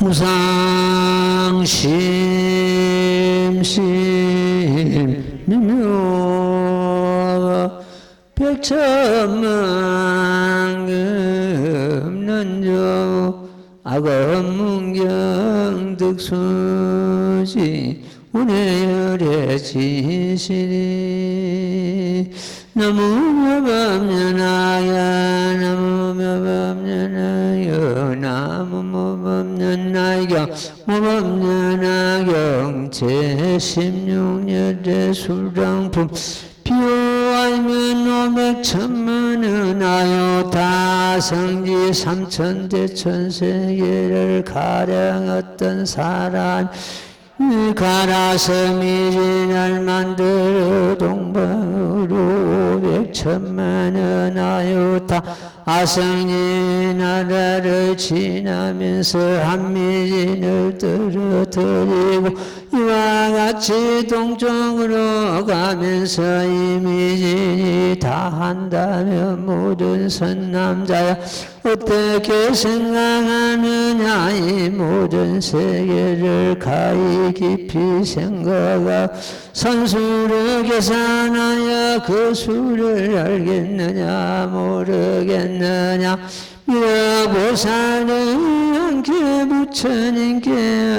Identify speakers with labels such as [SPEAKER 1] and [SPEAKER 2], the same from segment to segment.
[SPEAKER 1] 무상심심미묘 백천만금론조 악업문경 득수지 운해열의 진실이 나무모범년하야 나무모범년하여 나무모범년하경 모범년하경 제16년대 술장품 비오알면 오백천만은 하여 다성지 삼천대천세계를 가량했던 사람 가라서 미진을 만들어 동방으로 백천만은 하였다. 아성리 나라를 지나면서 한미진을 떨어뜨리고 이와 같이 동쪽으로 가면서 이 미진이 다 한다면 모든 선남자야 어떻게 생각하느냐. 이 모든 세계를 가히 깊이 생각하고 산수를 계산하여 그 수를 알겠느냐 모르겠느냐. 미라보살은 함께 부처님께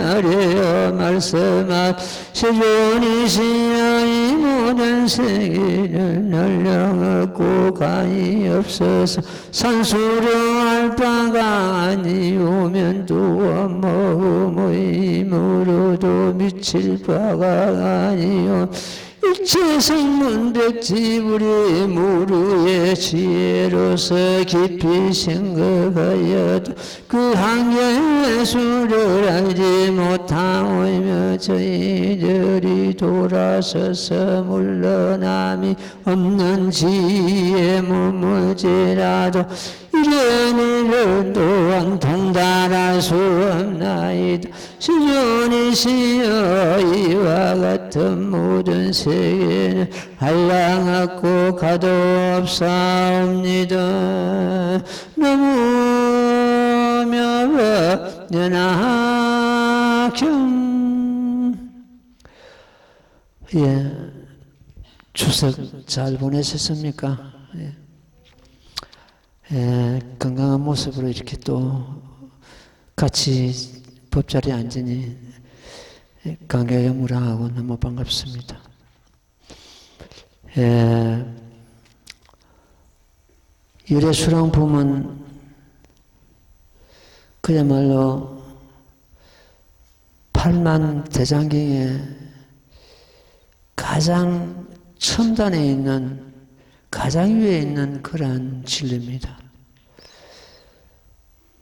[SPEAKER 1] 아뢰어 말씀하 세존이시여 이 모든 세계는 널령없고 가히 없어서 산수령할 바가 아니오면 또 원모의 힘으로도 미칠 바가 아니오. 일체성문백지 우리 무르의 지혜로서 깊이 생각하여도 그 한계의 수를 알지 못하오며 저희들이 돌아서서 물러남이 없는 지혜 머물지라도 이런 일을 또한 통달할 수 없나이다. 시존이시여 이와 같은 모든 세계는 한량없고 가도 없사옵니다. 너무묘연하경. 예, 추석 잘 보내셨습니까? 예. 예, 건강한 모습으로 이렇게 또 같이 법자리에 앉으니 감개무량하고 너무 반갑습니다. 예, 열애수랑품은 그야말로 8만 대장경에 가장 첨단에 있는 가장 위에 있는 그러한 진리입니다.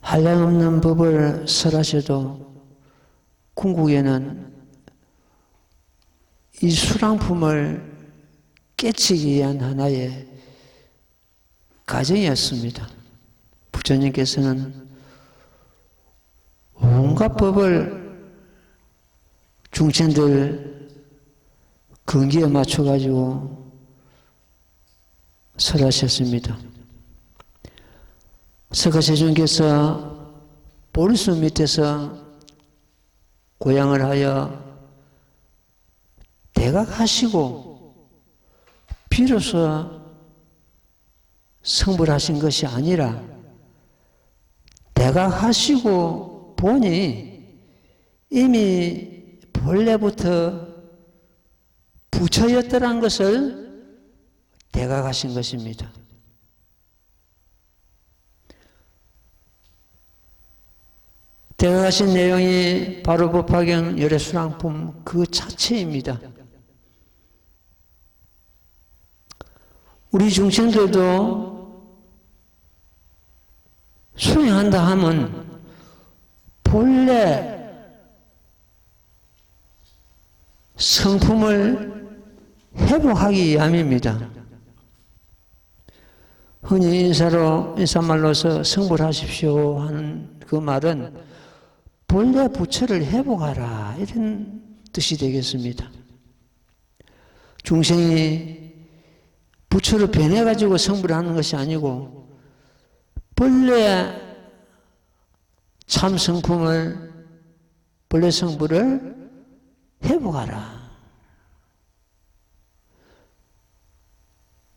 [SPEAKER 1] 한량없는 법을 설하셔도 궁극에는 이 수랑품을 깨치기 위한 하나의 과정이었습니다. 부처님께서는 온갖 법을 중생들 근기에 맞춰가지고 설하셨습니다. 석가세존께서 보리수 밑에서 고향을 하여 대각하시고 비로소 성불하신 것이 아니라 대각하시고 보니 이미 본래부터 부처였더란 것을 대각하신 것입니다. 대각하신 내용이 바로 법화경 열애수랑품 그 자체입니다. 우리 중생들도 수행한다 하면 본래 성품을 회복하기 위함입니다. 흔히 인사말로서 성불하십시오 하는 그 말은 본래 부처를 회복하라 이런 뜻이 되겠습니다. 중생이 부처로 변해가지고 성불하는 것이 아니고 본래 참 성품을 본래 성부를 회복하라.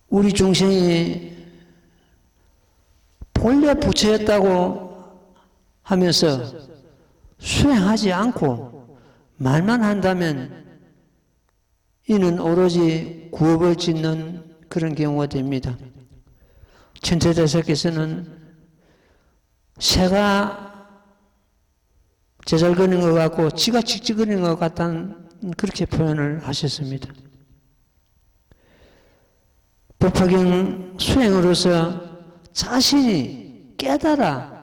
[SPEAKER 1] 우리 중생이 본래 부처였다고 하면서 수행하지 않고 말만 한다면 이는 오로지 구업을 짓는 그런 경우가 됩니다. 천태대사께서는 새가 제잘거리는 것 같고 지가 찍찍거리는 것 같다는 그렇게 표현을 하셨습니다. 법화경 수행으로서 자신이 깨달아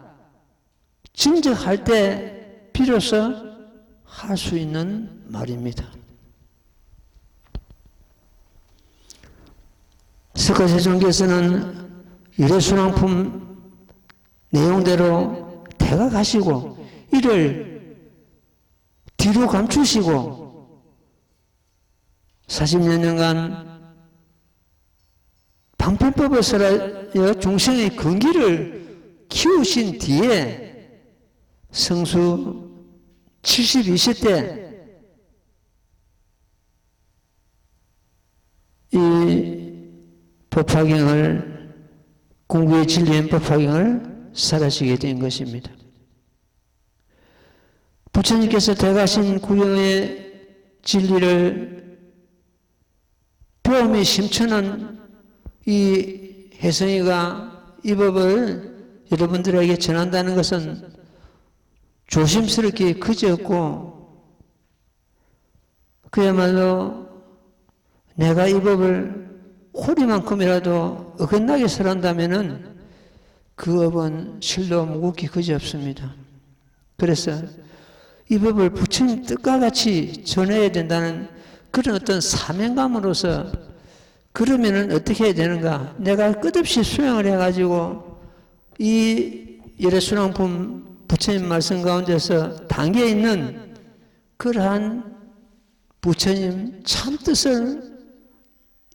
[SPEAKER 1] 증적할 때 비로소 할 수 있는 말입니다. 석가세존께서는 유래순왕품 내용대로 대각하시고 이를 뒤로 감추시고 40여 년간 방편법을 설하여 중생의 근기를 키우신 뒤에 성수 72세 때 이 법화경을 공부의 진리인 법화경을 설하시게 된 것입니다. 부처님께서 대가신 구경의 진리를 배움이 심천한 이 혜성이가 이 법을 여러분들에게 전한다는 것은 조심스럽게 그지없고 그야말로 내가 이 법을 호리만큼이라도 어긋나게 설한다면은 그 법은 실로 무겁게 그지없습니다. 그래서 이 법을 부처님 뜻과 같이 전해야 된다는 그런 어떤 사명감으로서 그러면은 어떻게 해야 되는가? 내가 끝없이 수행을 해가지고 이 열애순왕품 부처님 말씀 가운데서 담겨 있는 그러한 부처님 참 뜻을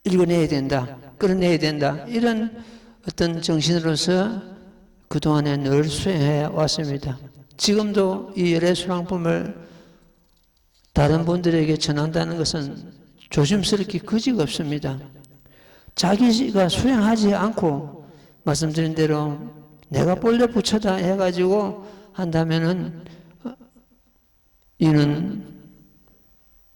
[SPEAKER 1] 읽어내야 된다. 끌어내야 된다. 이런 어떤 정신으로서 그동안에 늘 수행해 왔습니다. 지금도 이 열애순왕품을 다른 분들에게 전한다는 것은 조심스럽게 거지가 없습니다. 자기가 수행하지 않고 말씀드린 대로 내가 본래 부처다 해가지고 한다면은 이는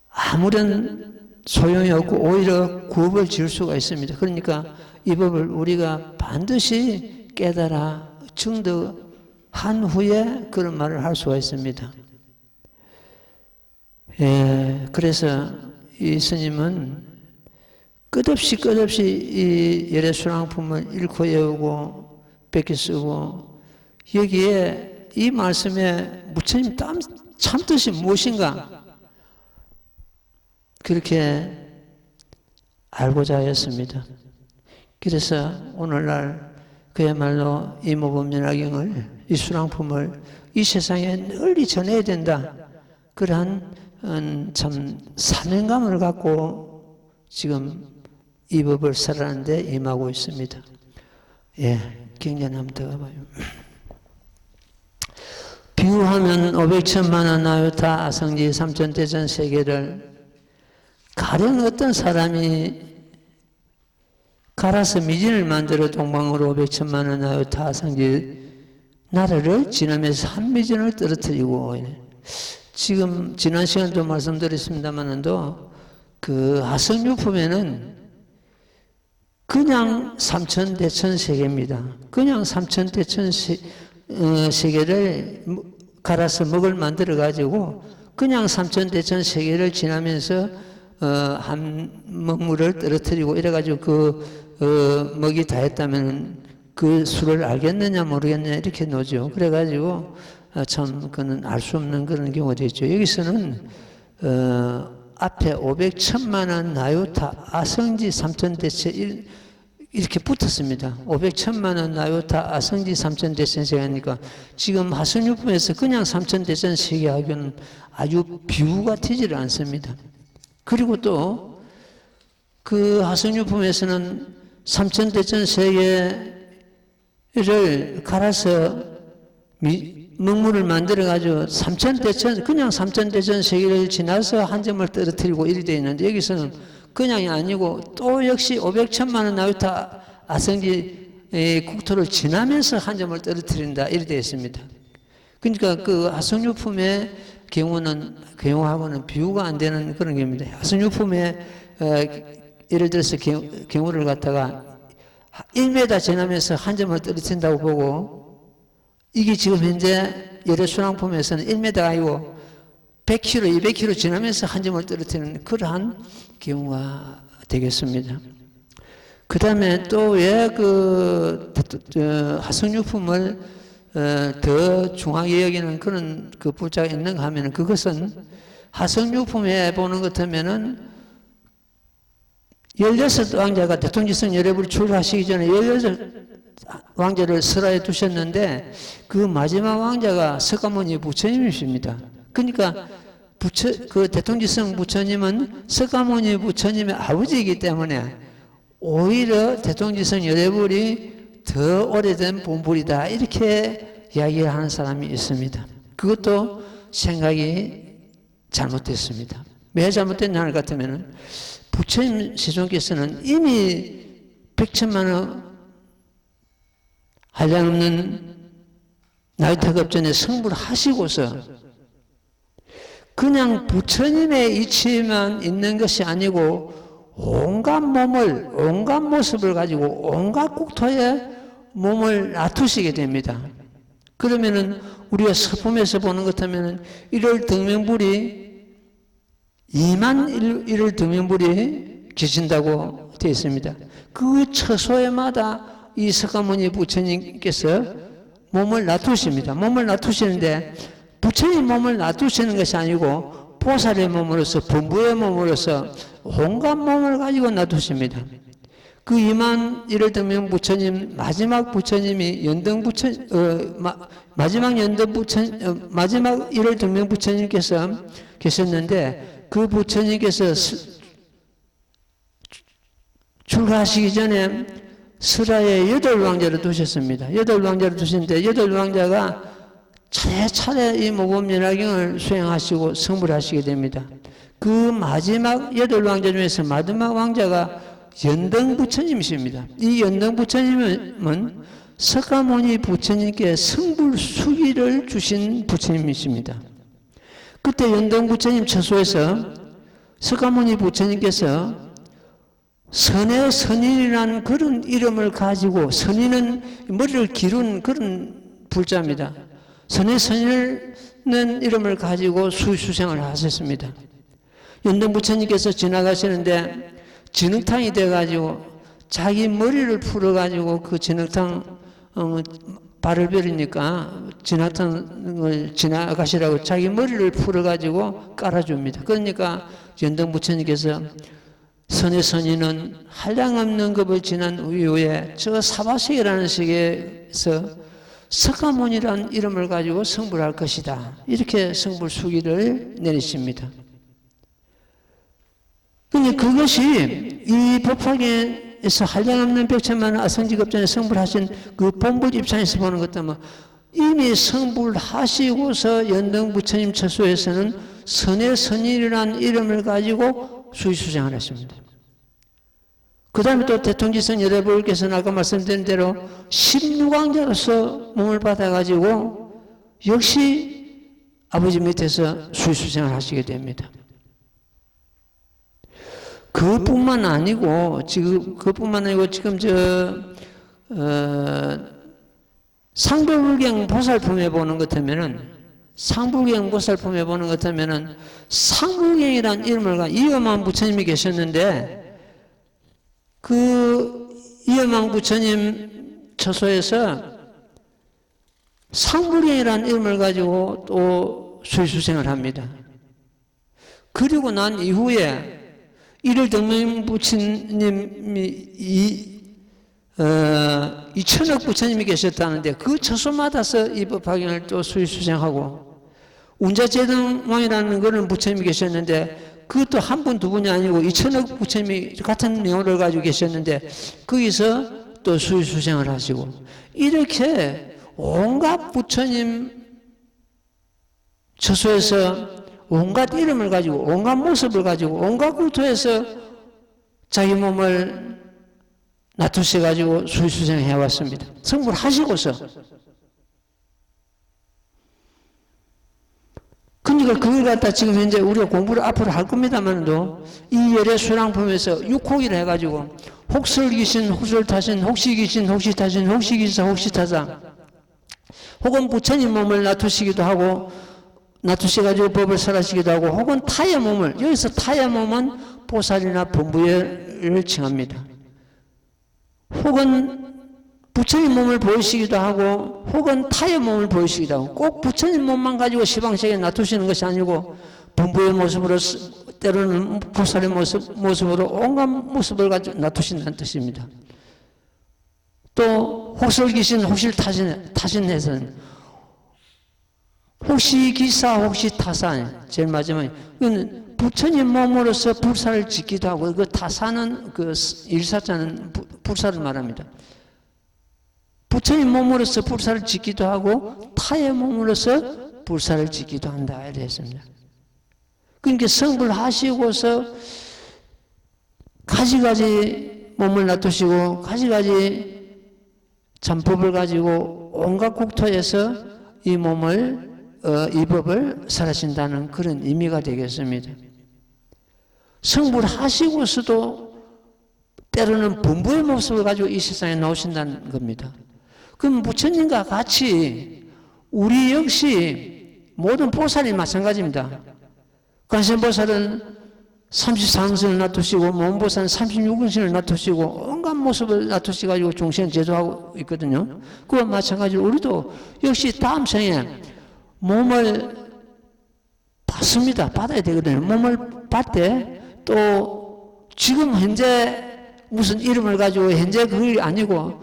[SPEAKER 1] 아무런 소용이 없고 오히려 구업을 지을 수가 있습니다. 그러니까 이 법을 우리가 반드시 깨달아 증득한 후에 그런 말을 할 수가 있습니다. 그래서 이 스님은 끝없이 이 열애순왕품을 읽고 외우고 뺏겨 쓰고 여기에 이 말씀에 부처님 참뜻이 무엇인가 그렇게 알고자 하였습니다. 그래서 오늘날 그야말로 이 모범연화경을 이 순왕품을 이 세상에 널리 전해야 된다. 그러한 참 사명감을 갖고 지금 이 법을 설하는데 임하고 있습니다. 경전 한번 더 가봐요. 비유하면 500천만원 나요타 아성지 삼천대전 세계를 가령 어떤 사람이 갈아서 미진을 만들어 동방으로 500천만원 나요타 아성지 나라를 지나면서 한 미진을 떨어뜨리고 지금 지난 시간도 말씀드렸습니다만도 그 아성유품에는 그냥 삼천대천 세계입니다. 그냥 삼천대천 세계를 갈아서 먹을 만들어 가지고 그냥 삼천대천 세계를 지나면서 한 먹물을 떨어뜨리고 이래 가지고 그 먹이 다 했다면 그 수를 알겠느냐 모르겠느냐 이렇게 놓죠. 그래 가지고 참 그는 알 수 없는 그런 경우가 되죠. 여기서는 앞에 500천만원 나요타 아성지 삼천대천 이렇게 붙었습니다. 500천만원 나요타 아성지 삼천대천 세계니까 지금 하성유품에서 그냥 삼천대천 세계하고는 아주 비유가 되지를 않습니다. 그리고 또 그 하성유품에서는 삼천대천 세계를 갈아서 먹물을 만들어가지고 삼천대천, 그냥 삼천대천 세계를 지나서 한 점을 떨어뜨리고 이리 되어 있는데, 여기서는 그냥이 아니고 또 역시 500천만원 나루타 아성지 국토를 지나면서 한 점을 떨어뜨린다 이리 되어 있습니다. 그러니까 그 하성유품의 경우하고는 비교가 안 되는 그런 겁니다. 하성유품의 예를 들어서 경우를 갖다가 1m 지나면서 한 점을 떨어뜨린다고 보고, 이게 지금 현재 열애순환품에서는 1m가 아니고 100km, 200km 지나면서 한 점을 떨어뜨리는 그러한 경우가 되겠습니다. 그 다음에 또 왜 하성유품을 더 중하게 여기는 그런 그 불자가 있는가 하면은, 그것은 하성유품에 보는 것 같으면은 16왕자가 대통지성 열애불이 출가하시기 전에 16왕자를 설하에 두셨는데, 그 마지막 왕자가 석가모니 부처님이십니다. 그러니까 그 대통지성 부처님은 석가모니 부처님의 아버지이기 때문에 오히려 대통지성 열애불이 더 오래된 본불이다 이렇게 이야기하는 사람이 있습니다. 그것도 생각이 잘못됐습니다. 왜 잘못됐냐 할 것 같으면, 부처님 세존께서는 이미 100천만원 한량없는 나이타급전에 성불을 하시고서 그냥 부처님의 이치만 있는 것이 아니고 온갖 모습을 가지고 온갖 국토에 몸을 놔두시게 됩니다. 그러면은 우리가 서품에서 보는 것 하면은 1월 등명불이 2만 1월 등명불이 계신다고 되어 있습니다. 그 처소에마다 이 석가모니 부처님께서 몸을 놔두십니다. 몸을 놔두시는데, 부처님 몸을 놔두시는 것이 아니고 보살의 몸으로서, 본부의 몸으로서 온갖 몸을 가지고 놔두십니다. 그 2만 1월 등명 부처님, 마지막 부처님이 마지막 1월 등명 부처님께서 계셨는데, 그 부처님께서 출가하시기 전에 설하에 8왕자를 두셨습니다. 8왕자를 두셨는데 8왕자가 차례차례 이 모범연화경을 수행하시고 성불하시게 됩니다. 그 마지막 8왕자 중에서 마지막 왕자가 연등부처님이십니다. 이 연등부처님은 석가모니 부처님께 성불수기를 주신 부처님이십니다. 그때 연등부처님 처소에서 석가모니 부처님께서 선의 선인이라는 그런 이름을 가지고, 선인은 머리를 기른 그런 불자입니다. 선의 선인은 이름을 가지고 수생을 하셨습니다. 연등부처님께서 지나가시는데 진흙탕이 돼가지고 자기 머리를 풀어가지고 그 진흙탕 발을 베리니까 진흙탕을 지나가시라고 자기 머리를 풀어가지고 깔아줍니다. 그러니까 연등부처님께서 선의 선인은 한량없는 급을 지난 이후에 저 사바sek이라는 세계에서 석가모니라는 이름을 가지고 성불할 것이다. 이렇게 성불 수기를 내리십니다. 근데 그것이 이 법화계에서 한량없는 100천만 아성지급전에 성불하신 그 본불 입장에서 보는 것 때문에 이미 성불하시고서 연등부처님 처소에서는 선의 선인이라는 이름을 가지고 수의수생을 했습니다. 그 다음에 또 대통지성 열애불께서는 아까 말씀드린 대로 16왕자로서 몸을 받아가지고 역시 아버지 밑에서 수의수생을 하시게 됩니다. 그뿐만 아니고 지금 상불경 보살품에 보는 것 같으면은, 상불경 보살품에 보는 것 같으면은 상불경이라는 이름을 가지고 이엄왕 부처님이 계셨는데, 그 이엄왕 부처님 처소에서 상불경이라는 이름을 가지고 또 수의수생을 합니다. 그리고 난 이후에 1월 등명 부처님이 이천억 부처님이 계셨다는데 그 처소마다서 이 법화경을 또 수의수생하고, 운자제등왕이라는 그런 부처님이 계셨는데 그것도 한 분, 두 분이 아니고 2천억 부처님이 같은 명호를 가지고 계셨는데 거기서 또 수의수생을 하시고, 이렇게 온갖 부처님 처소에서 온갖 이름을 가지고 온갖 모습을 가지고 온갖 국토에서 자기 몸을 놔두셔가지고 수리수생해 왔습니다. 성불하시고서. 그러니까 그걸 갖다 지금 현재 우리가 공부를 앞으로 할 겁니다만도 이 열의 수랑품에서 육혹이라 해가지고 혹설귀신, 혹설타신, 혹시귀신, 혹시타신, 혹시기사, 혹시타사 혹은 부처님 몸을 놔두시기도 하고 놔두셔가지고 법을 설하시기도 하고 혹은 타의 몸을, 여기서 타의 몸은 보살이나 범부를 칭합니다. 혹은 부처님 몸을 보이시기도 하고 혹은 타의 몸을 보이시기도 하고 꼭 부처님 몸만 가지고 시방sek에 놔두시는 것이 아니고 범부의 모습으로 때로는 보살의 모습으로 온갖 모습을 가지고 놔두신다는 뜻입니다. 또 혹설귀신, 혹실타신에서는 혹시기사, 혹시타사 제일 마지막에 이거는 부처님 몸으로서 불사를 짓기도 하고 그 타사는 그 일사자는 불사를 말합니다. 부처님 몸으로서 불사를 짓기도 하고 타의 몸으로서 불사를 짓기도 한다 이렇게 했습니다. 그러니까 성불하시고서 가지가지 몸을 놔두시고 가지가지 참법을 가지고 온갖 국토에서 이 몸을 이 법을 설하신다는 그런 의미가 되겠습니다. 성불하시고서도 때로는 범부의 모습을 가지고 이 세상에 나오신다는 겁니다. 그럼 부처님과 같이 우리 역시 모든 보살이 마찬가지입니다. 관세음보살은 34응신을 놔두시고 모음보살은 36응신을 놔두시고 온갖 모습을 놔두시가지고 중생 제도하고 있거든요. 그와 마찬가지로 우리도 역시 다음 생에 몸을 받습니다. 받아야 되거든요. 몸을 받되 또 지금 현재 무슨 이름을 가지고 현재 그게 아니고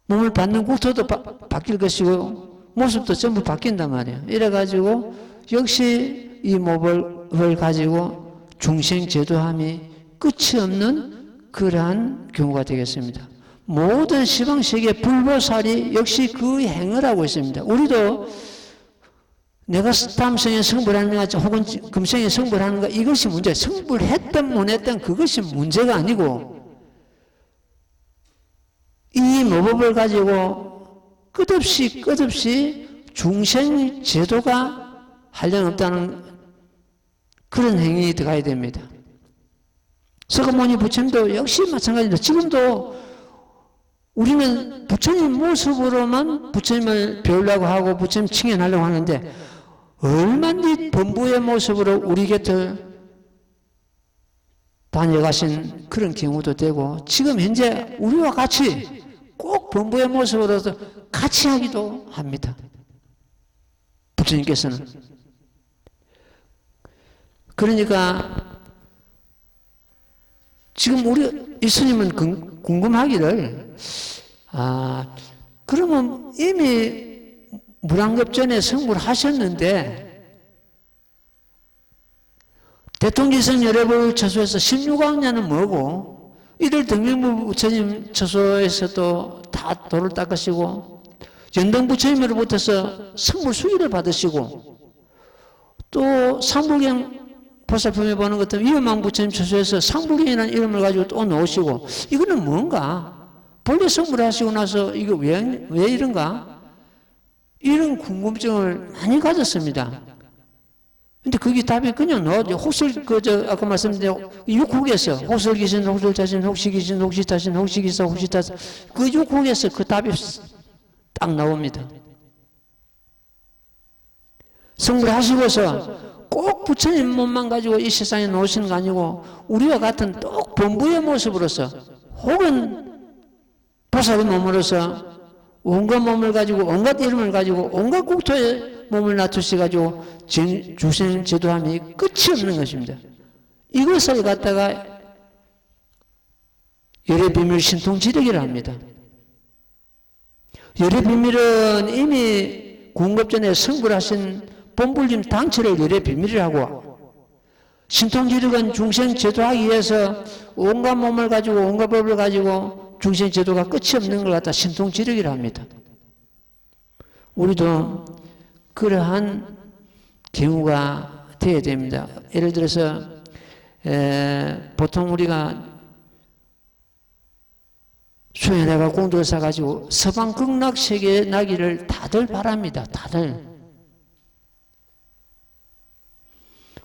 [SPEAKER 1] 몸을 받는 국토도 바뀔 것이고 모습도 전부 바뀐단 말이에요. 이래가지고 역시 이 몸을 가지고 중생 제도함이 끝이 없는 그러한 경우가 되겠습니다. 모든 시방세계 불보살이 역시 그 행을 하고 있습니다. 우리도 내가 다음 생에 성불하는가 혹은 금생에 성불하는가 이것이 문제예요. 성불했든 못했든 그것이 문제가 아니고 이 모법을 가지고 끝없이 중생 제도가 한량없다는 그런 행위에 들어가야 됩니다. 서가모니 부처님도 역시 마찬가지입니다. 지금도 우리는 부처님 모습으로만 부처님을 배우려고 하고 부처님 칭찬하려고 하는데 얼마나 범부의 모습으로 우리 곁을 다녀가신 그런 경우도 되고 지금 현재 우리와 같이 꼭 범부의 모습으로서 같이 하기도 합니다. 부처님께서는. 그러니까 지금 우리 이스님은 궁금하기를 그러면 이미 무량겁 전에 성불하셨는데 대통기성 열애불 처소에서 16왕년은 뭐고 이들 등명부 부처님 처소에서도 다 도를 닦으시고 연등 부처님으로부터서 성불 수기를 받으시고 또 상불경 보살품에 보는 것처럼 위험한 부처님 처소에서 상불경이라는 이름을 가지고 또 놓으시고 이거는 뭔가? 본래 성불하시고 나서 이거 왜 이런가? 이런 궁금증을 많이 가졌습니다. 근데 그게 답이 그냥 넣어줘. 아까 말씀드린 육국에서 혹설귀신, 혹설타신, 혹시귀신, 혹시타신, 혹시기사, 혹시타사 그 육국에서 그 답이 딱 나옵니다. 성불하시고서 꼭 부처님 몸만 가지고 이 세상에 놓으시는 거 아니고 우리와 같은 똑 범부의 모습으로서 혹은 보살의 몸으로서 온갖 몸을 가지고 온갖 이름을 가지고 온갖 국토에 몸을 놔두셔가지고 중생 제도함이 끝이 없는 것입니다. 이것을 갖다가 열의 비밀 신통지력이라 합니다. 열의 비밀은 이미 궁급전에 성불하신 본불림 당처를 열의 비밀이라고 신통지력은 중생 제도하기 위해서 온갖 몸을 가지고 온갖 법을 가지고 중생 제도가 끝이 없는 걸 갖다 신통지력이라 합니다. 우리도 그러한 경우가 되어야 됩니다. 예를 들어서 보통 우리가 수행해가 공덕을 쌓아가지고 서방 극락세계에 나기를 다들 바랍니다. 다들.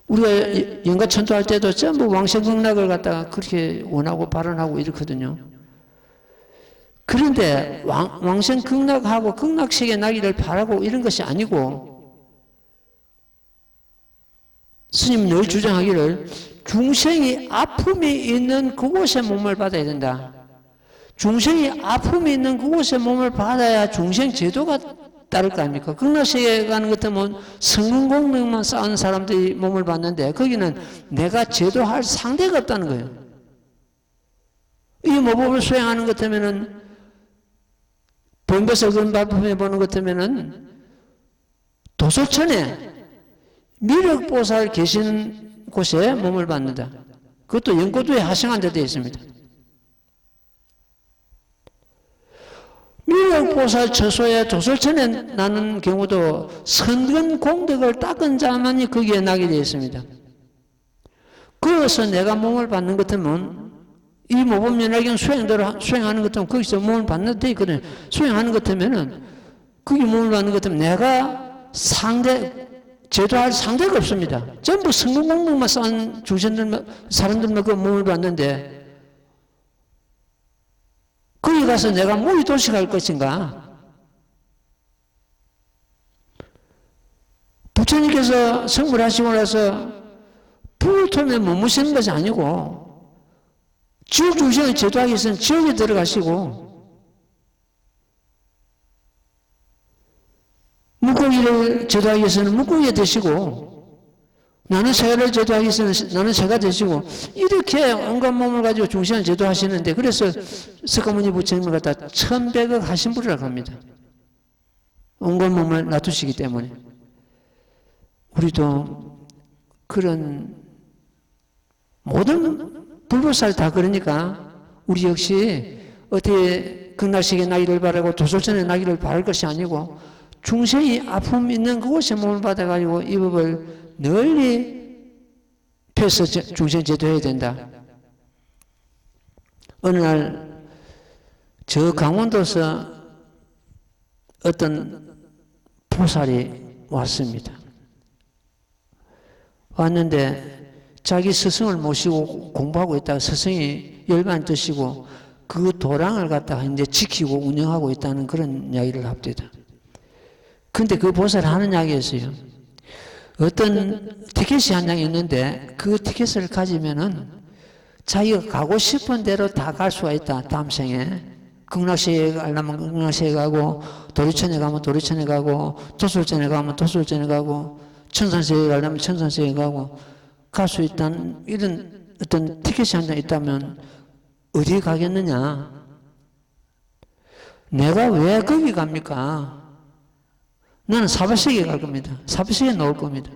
[SPEAKER 1] 우리가 영가천도할 때도 전부 왕생극락을 갖다가 그렇게 원하고 발언하고 이렇거든요. 그런데 왕생극락하고 극락세계 나기를 바라고 이런 것이 아니고 스님은 늘 주장하기를 중생이 아픔이 있는 그곳에 몸을 받아야 된다. 중생이 아픔이 있는 그곳에 몸을 받아야 중생 제도가 따를 거 아닙니까? 극락세계에 가는 것 같으면 성공공명만 쌓은 사람들이 몸을 받는데 거기는 내가 제도할 상대가 없다는 거예요. 이 모법을 수행하는 것 같으면은 본것을 근발품해 보는 것 같으면은 도솔천에 미륵보살 계시는 곳에 몸을 받는다. 그것도 연고도에 하생한 데 되어 있습니다. 미륵보살 처소에 도솔천에 나는 경우도 선근 공덕을 닦은 자만이 거기에 나게 되어 있습니다. 거기서 내가 몸을 받는 것 같으면 이 모범연화경 수행대로 수행하는 것 같으면 거기서 몸을 받는 데 되어 있거든요. 수행하는 것 같으면은 거기 몸을 받는 것 같으면 내가 제도할 상대가 없습니다. 전부 성공공덕만 쌓은 중생들만, 사람들만 그 몸을 받는데 거기 가서 내가 무의 도식할 것인가? 부처님께서 성불하시고 나서 불토에 머무시는 것이 아니고 지옥 중생을 제도하기 위해서는 지옥에 들어가시고 물고기를 제도하기 위해서는 물고기에 드시고 나는 새를 제도하기 위해서는 나는 새가 되시고 이렇게 온갖 몸을 가지고 중생을 제도하시는데 그래서 석가모니 부처님을 갖다 1100억 하신불이라고 합니다. 온갖 몸을 놔두시기 때문에 우리도 그런 모든 불보살 다 그러니까 우리 역시 어떻게 극락세계 나기를 바라고 도솔천에 나기를 바랄 것이 아니고 중생이 아픔 있는 그곳에 몸을 받아가지고 이 법을 널리 펴서 중생 제도해야 된다. 어느 날 저 강원도에서 어떤 보살이 왔습니다. 왔는데 자기 스승을 모시고 공부하고 있다가 스승이 열반 뜨시고 그 도랑을 갖다가 이제 지키고 운영하고 있다는 그런 이야기를 합니다. 근데 그 보살이 하는 이야기였어요. 어떤 티켓이 한 장 있는데 그 티켓을 가지면은 자기가 가고 싶은 대로 다 갈 수가 있다. 다음 생에 극락세계에 가려면 극락세계에 가고 도리천에 가면 도리천에 가고 도솔천에 가면 도솔천에 가고 천산세계에 가려면 천산세계에 가고 갈 수 있다는 이런 어떤 티켓이 한 장 있다면 어디 가겠느냐? 내가 왜 거기 갑니까? 나는 사바세계에 갈 겁니다. 사바세계에 나올 겁니다.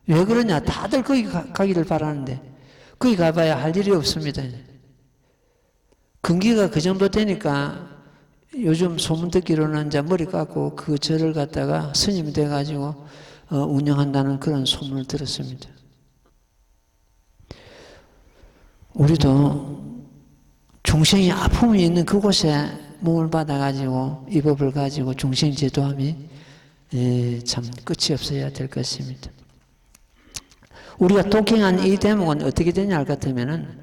[SPEAKER 1] 왜 그러냐? 다들 거기 가기를 바라는데 거기 가봐야 할 일이 없습니다. 근기가 그 정도 되니까 요즘 소문 듣기로는 이제 머리 깎고 그 절을 갖다가 스님이 돼가지고 운영한다는 그런 소문을 들었습니다. 우리도 중생이 아픔이 있는 그곳에 몸을 받아가지고 이 법을 가지고 중생 제도함이 참 끝이 없어야 될 것입니다. 우리가 독행한 이 대목은 어떻게 되냐 할 것 같으면은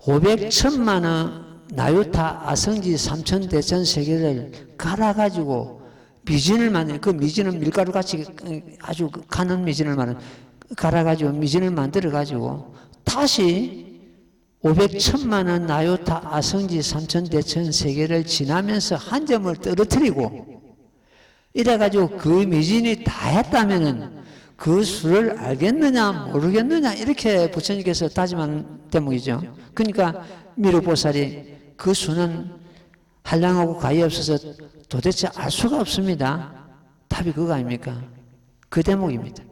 [SPEAKER 1] 500천만의 나유타 아성지 삼천대천 세계를 갈아가지고 미진을 만든 그 미진은 밀가루 같이 아주 가는 미진을 갈아가지고 미진을 만들어가지고 다시 500천만의 나유타 아성지 삼천대천 세계를 지나면서 한 점을 떨어뜨리고 이래가지고 그 미진이 다 했다면은 그 수를 알겠느냐 모르겠느냐 이렇게 부처님께서 다짐하는 대목이죠. 그러니까 미륵보살이 그 수는 한량하고 가히 없어서 도대체 알 수가 없습니다. 답이 그거 아닙니까? 그 대목입니다.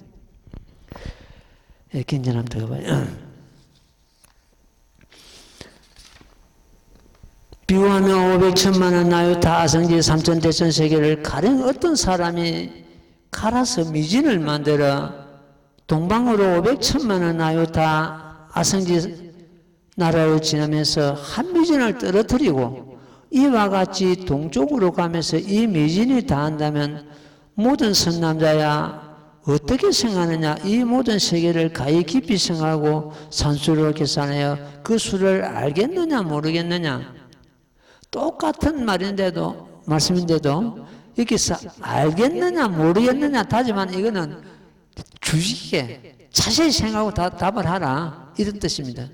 [SPEAKER 1] 예, 긴전 한번 더 봐요. 비유하며 500천만원 나유타 아성지 삼천대천 세계를 가령 어떤 사람이 갈아서 미진을 만들어 동방으로 500천만의 나요타 아성지 나라를 지나면서 한미진을 떨어뜨리고 이와 같이 동쪽으로 가면서 이 미진이 다한다면 모든 선남자야 어떻게 생각하느냐? 이 모든 세계를 가히 깊이 생각하고 산수를 계산하여 그 수를 알겠느냐 모르겠느냐? 똑같은 말씀인데도 여기서 알겠느냐 모르겠느냐 따지만 이거는 주식에 자세히 생각하고 답을 하라 이런 뜻입니다.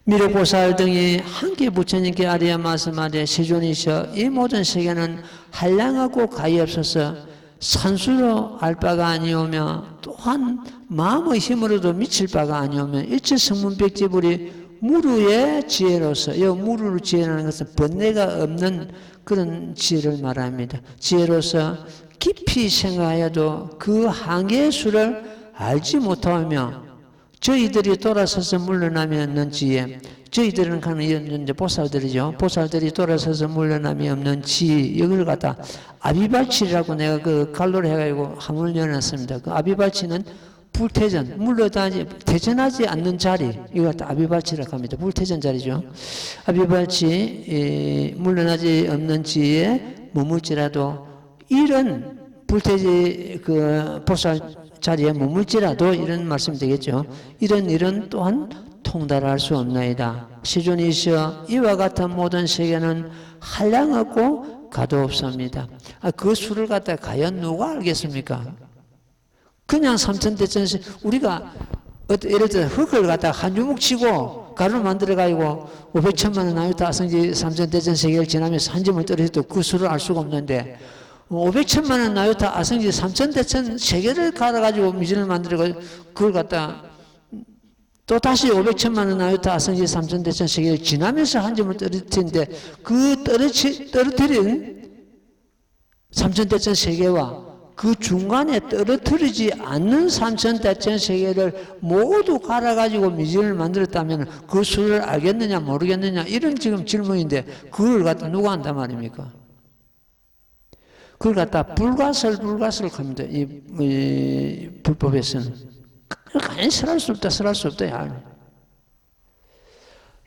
[SPEAKER 1] 미륵보살 등이 함께 부처님께 아뢰어 말씀하되 세존이시여 이 모든 세계는 한량하고 가히 없어서 산수로 알 바가 아니오며 또한 마음의 힘으로도 미칠 바가 아니오며 일체 성문백지불이 무르의 지혜로서 이 무르의 지혜라는 것은 번뇌가 없는 그런 지혜를 말합니다. 지혜로서 깊이 생각하여도 그 한계의 수를 알지 못하며 저희들이 돌아서서 물러남이 없는 지혜, 저희들은 가는 이제 보살들이죠. 보살들이 돌아서서 물러남이 없는 지혜, 이걸 갖다 아비발치라고 내가 그 갈로를 해가지고 함을 열어놨습니다. 그 아비발치는 불태전, 태전하지 않는 자리, 이걸 갖다 아비발치라고 합니다. 불태전 자리죠. 아비발치, 물러나지 없는 지혜에 머물지라도 이런 불태지 그 보살 자리에 머물지라도 이런 말씀이 되겠죠. 이런 일은 또한 통달할 수 없나이다. 시존이시여 이와 같은 모든 세계는 한량없고 가도 없습니다. 그 수를 갖다 과연 누가 알겠습니까? 그냥 삼천대천세 우리가 예를 들어 흙을 갖다 한 주먹 치고 가루를 만들어 가지고 500천만 원 나이다 아성지 삼천대천세계를 지나면서 한 점을 떨어져도 그 수를 알 수가 없는데 500천만 원 나요타 아성지 3천대천 세계를 갈아가지고 미진을 만들어가지고 그걸 갖다 또 다시 500천만 원 나요타 아성지 3천대천 세계를 지나면서 한 점을 떨어뜨리는데 그 떨어뜨린 3천대천 세계와 그 중간에 떨어뜨리지 않는 3천대천 세계를 모두 갈아가지고 미진을 만들었다면 그 수를 알겠느냐 모르겠느냐 이런 지금 질문인데 그걸 갖다 누가 한단 말입니까? 그걸 갖다 불가설 합니다. 이 불법에서는. 가만히 설할 수 없다. 야.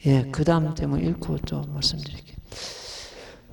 [SPEAKER 1] 예, 그 다음 때문에 읽고 또 말씀드릴게요.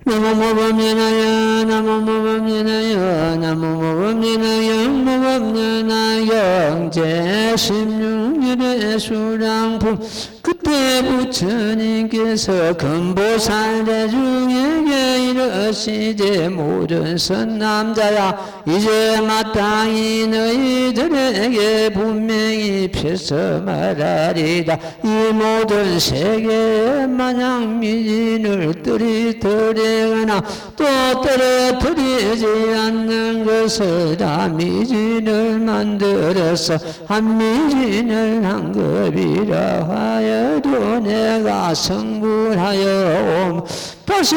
[SPEAKER 1] 나무모범연하여 나무모범연하여 나무모범연하여 모범연하여 제16일의 수량품 그때 부처님께서 금보살대중에게 이르시되 모든 선남자야 이제 마땅히 너희들에게 분명히 펴서 말하리다. 이 모든 세계에 마냥 미진을 떨어뜨리거나 또 떨어뜨리지 않는 것을 다 미진을 만들어서 한미진을 한 급이라 하여도 내가 성불하여 다시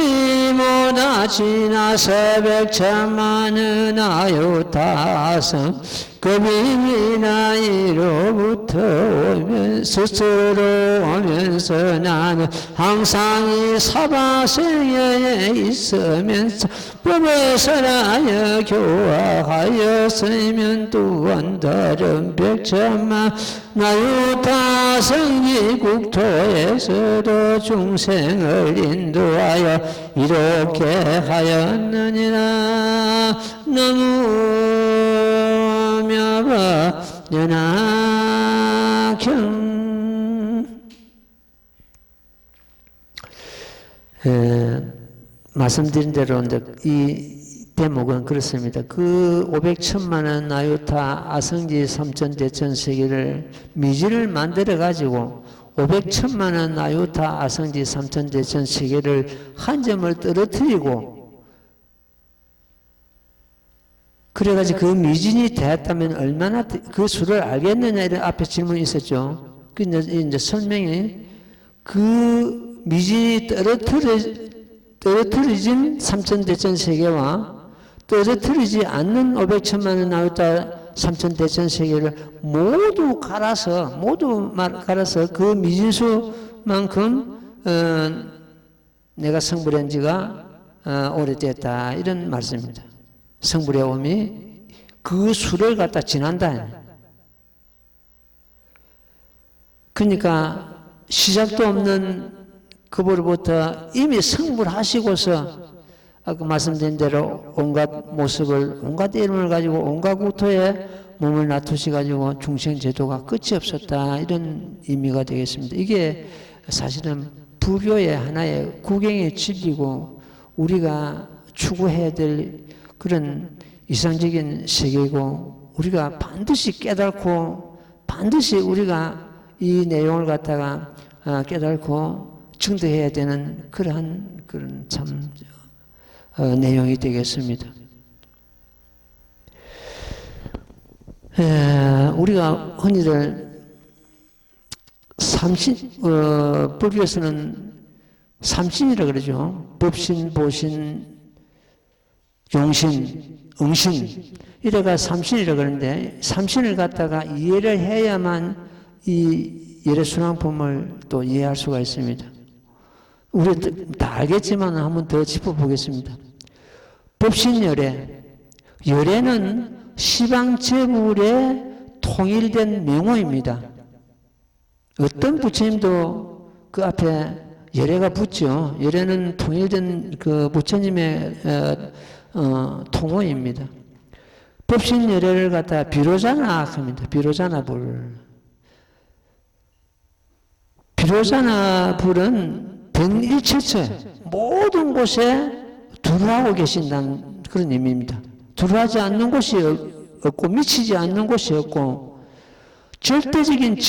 [SPEAKER 1] 못하 지나서 백천만은 아유타성 급이 나이로부터 스스로 오면서 나는 항상 이 사바세계에 있으면서 법에서라여 교화하였으면 또한 다른 백천만 나유타성지 국토에서도 중생을 인도하여 이렇게 하였느니라. 나무며바 연하경 말씀드린 대로 이 대목은 그렇습니다. 그 500천만 원 나유타 아성지 3천대천 세계를 미진을 만들어 가지고 500천만 원 나유타 아성지 3천대천 세계를 한 점을 떨어뜨리고 그래가지고 그 미진이 되었다면 얼마나 그 수를 알겠느냐 이런 앞에 질문이 있었죠. 그 이제 설명이 그 미진이 떨어뜨려진 3천대천 세계와 떨어뜨리지 않는 500천만 원 나왔다 3천대천 세계를 모두 갈아서 그 미진수만큼 내가 성불한 지가 오래됐다 이런 말씀입니다. 성불의 오미 그 수를 갖다 지난다. 그러니까 시작도 없는 그보로부터 이미 성불하시고서 아까 말씀드린 대로 온갖 모습을, 온갖 이름을 가지고 온갖 국토에 몸을 놔두셔가지고 중생제도가 끝이 없었다, 이런 의미가 되겠습니다. 이게 사실은 불교의 하나의 구경의 진리고 우리가 추구해야 될 그런 이상적인 세계고, 우리가 반드시 깨닫고 반드시 우리가 이 내용을 갖다가 깨닫고 증득해야 되는 그러한 그런 참 내용이 되겠습니다. 우리가 흔히들 불교에서는 삼신이라 그러죠. 법신, 보신, 용신, 응신, 이래가 삼신이라 그러는데, 삼신을 갖다가 이해를 해야만 이 열애순환품을 또 이해할 수가 있습니다. 우리 다 알겠지만 한번 더 짚어보겠습니다. 법신열애, 열애는 시방제불의 통일된 명호입니다. 어떤 부처님도 그 앞에 열애가 붙죠. 열애는 통일된 그 부처님의 통호입니다. 법신열애를 갖다 비로자나 합니다. 비로자나불. 비로자나불은 변일체처 모든 곳에 두루하고 계신다는 그런 의미입니다. 두루하지 않는 곳이 없고 미치지 않는 곳이 없고 절대적인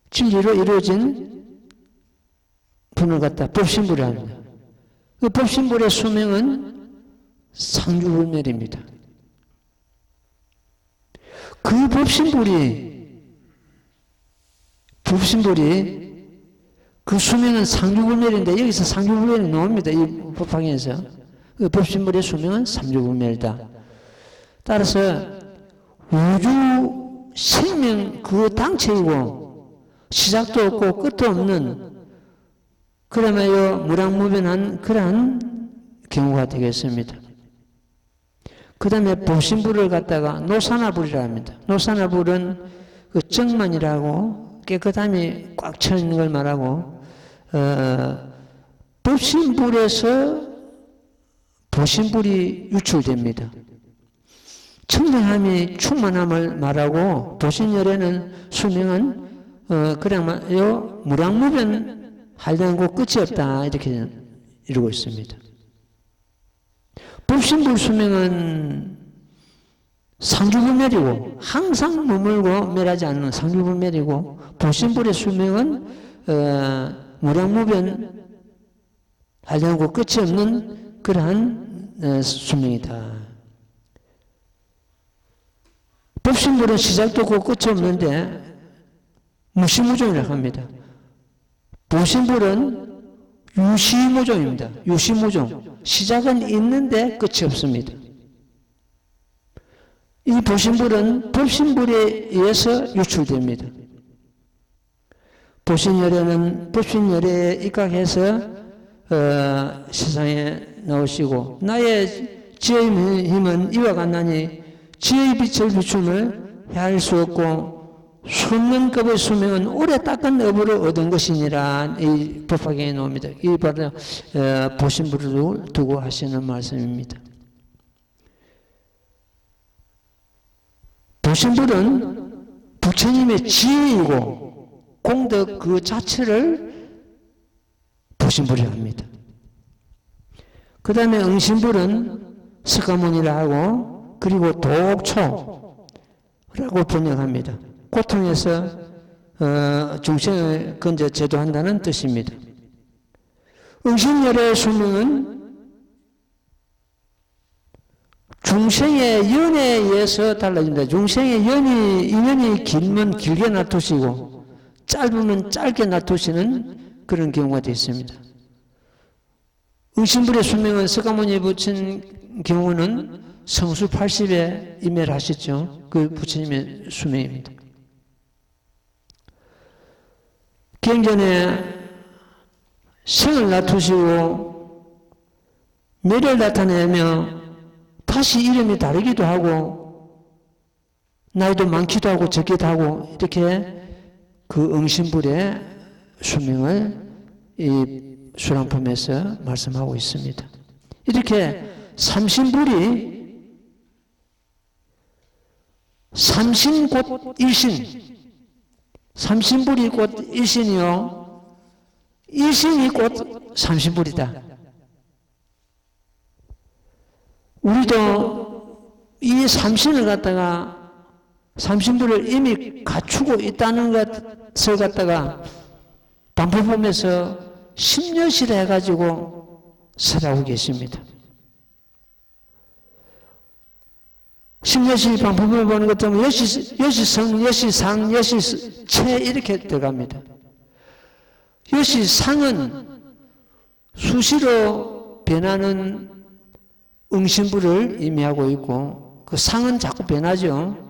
[SPEAKER 1] 진리로 이루어진 분을 갖다 법신불이라 합니다. 그 법신불의 수명은 상주불멸입니다. 그 법신불이 그 수명은 상주불멸인데, 여기서 상주불멸이 나옵니다. 이 법화경에서. 그 법신불의 수명은 상주불멸이다. 따라서 우주 생명 그 당체이고 시작도 없고 끝도 없는, 그러면요 무량무변한 그러한 경우가 되겠습니다. 그 다음에 법신불을 갖다가 노사나불이라 합니다. 노사나불은 그 정만이라고 깨끗함이 꽉 차 있는 걸 말하고, 법신불에서 보신불이 유출됩니다. 청량함이 충만함을 말하고, 보신열에는 수명은 그야말로 무량무변 할당고 끝이 없다, 이렇게 이루고 있습니다. 법신불 수명은 상주불멸이고, 항상 머물고 멸하지 않는 상주불멸이고, 보신불의 수명은 무량무변 할당고 끝이 없는 그러한 수명이다. 법신불은 시작도 없고 끝이 없는데 무시무종이라고 합니다. 보신불은 유시무종입니다. 유시무종. 시작은 있는데 끝이 없습니다. 이 보신불은 법신불에 의해서 유출됩니다. 보신열애는 법신열애에 입각해서 세상에 나오시고, 나의 지혜의 힘은 이와 같나니 지혜의 빛을 비춤을 헤아릴 수 없고 수없는 급의 수명은 오래 닦은 업으로 얻은 것이니라, 이 법화경에 나옵니다. 이 바로 보신불을 두고 하시는 말씀입니다. 보신불은 부처님의 지혜이고 공덕 그 자체를 보신불이라 합니다. 그 다음에 응신불은 석가모니라 하고, 그리고 독초라고 번역합니다. 고통에서 중생을 건져 제도한다는 뜻입니다. 응신열애의 수명은 중생의 연에 의해서 달라집니다. 중생의 인연이 길면 길게 놔두시고 짧으면 짧게 놔두시는 그런 경우가 되어 있습니다. 응신불의 수명은 석가모니 부친 경우는 성수 80에 임해를 하셨죠. 그 부처님의 수명입니다. 경전에 생을 놔두시고 멸을 나타내며 다시 이름이 다르기도 하고 나이도 많기도 하고 적기도 하고, 이렇게 그 응신불의 수명을 이 수랑품에서 말씀하고 있습니다. 이렇게 삼신불이 삼신 곧 일신, 삼신불이 곧 일신이요, 일신이 곧 삼신불이다. 우리도 이 삼신을 갖다가 삼신불을 이미 갖추고 있다는 것을 갖다가 반포품에서 10년씩 해가지고 설하고 계십니다. 10년씩 반포품을 보는 것 때문에 여시성, 여시상, 여시체 이렇게 들어갑니다. 여시상은 수시로 변하는 응신불을 의미하고 있고, 그 상은 자꾸 변하죠.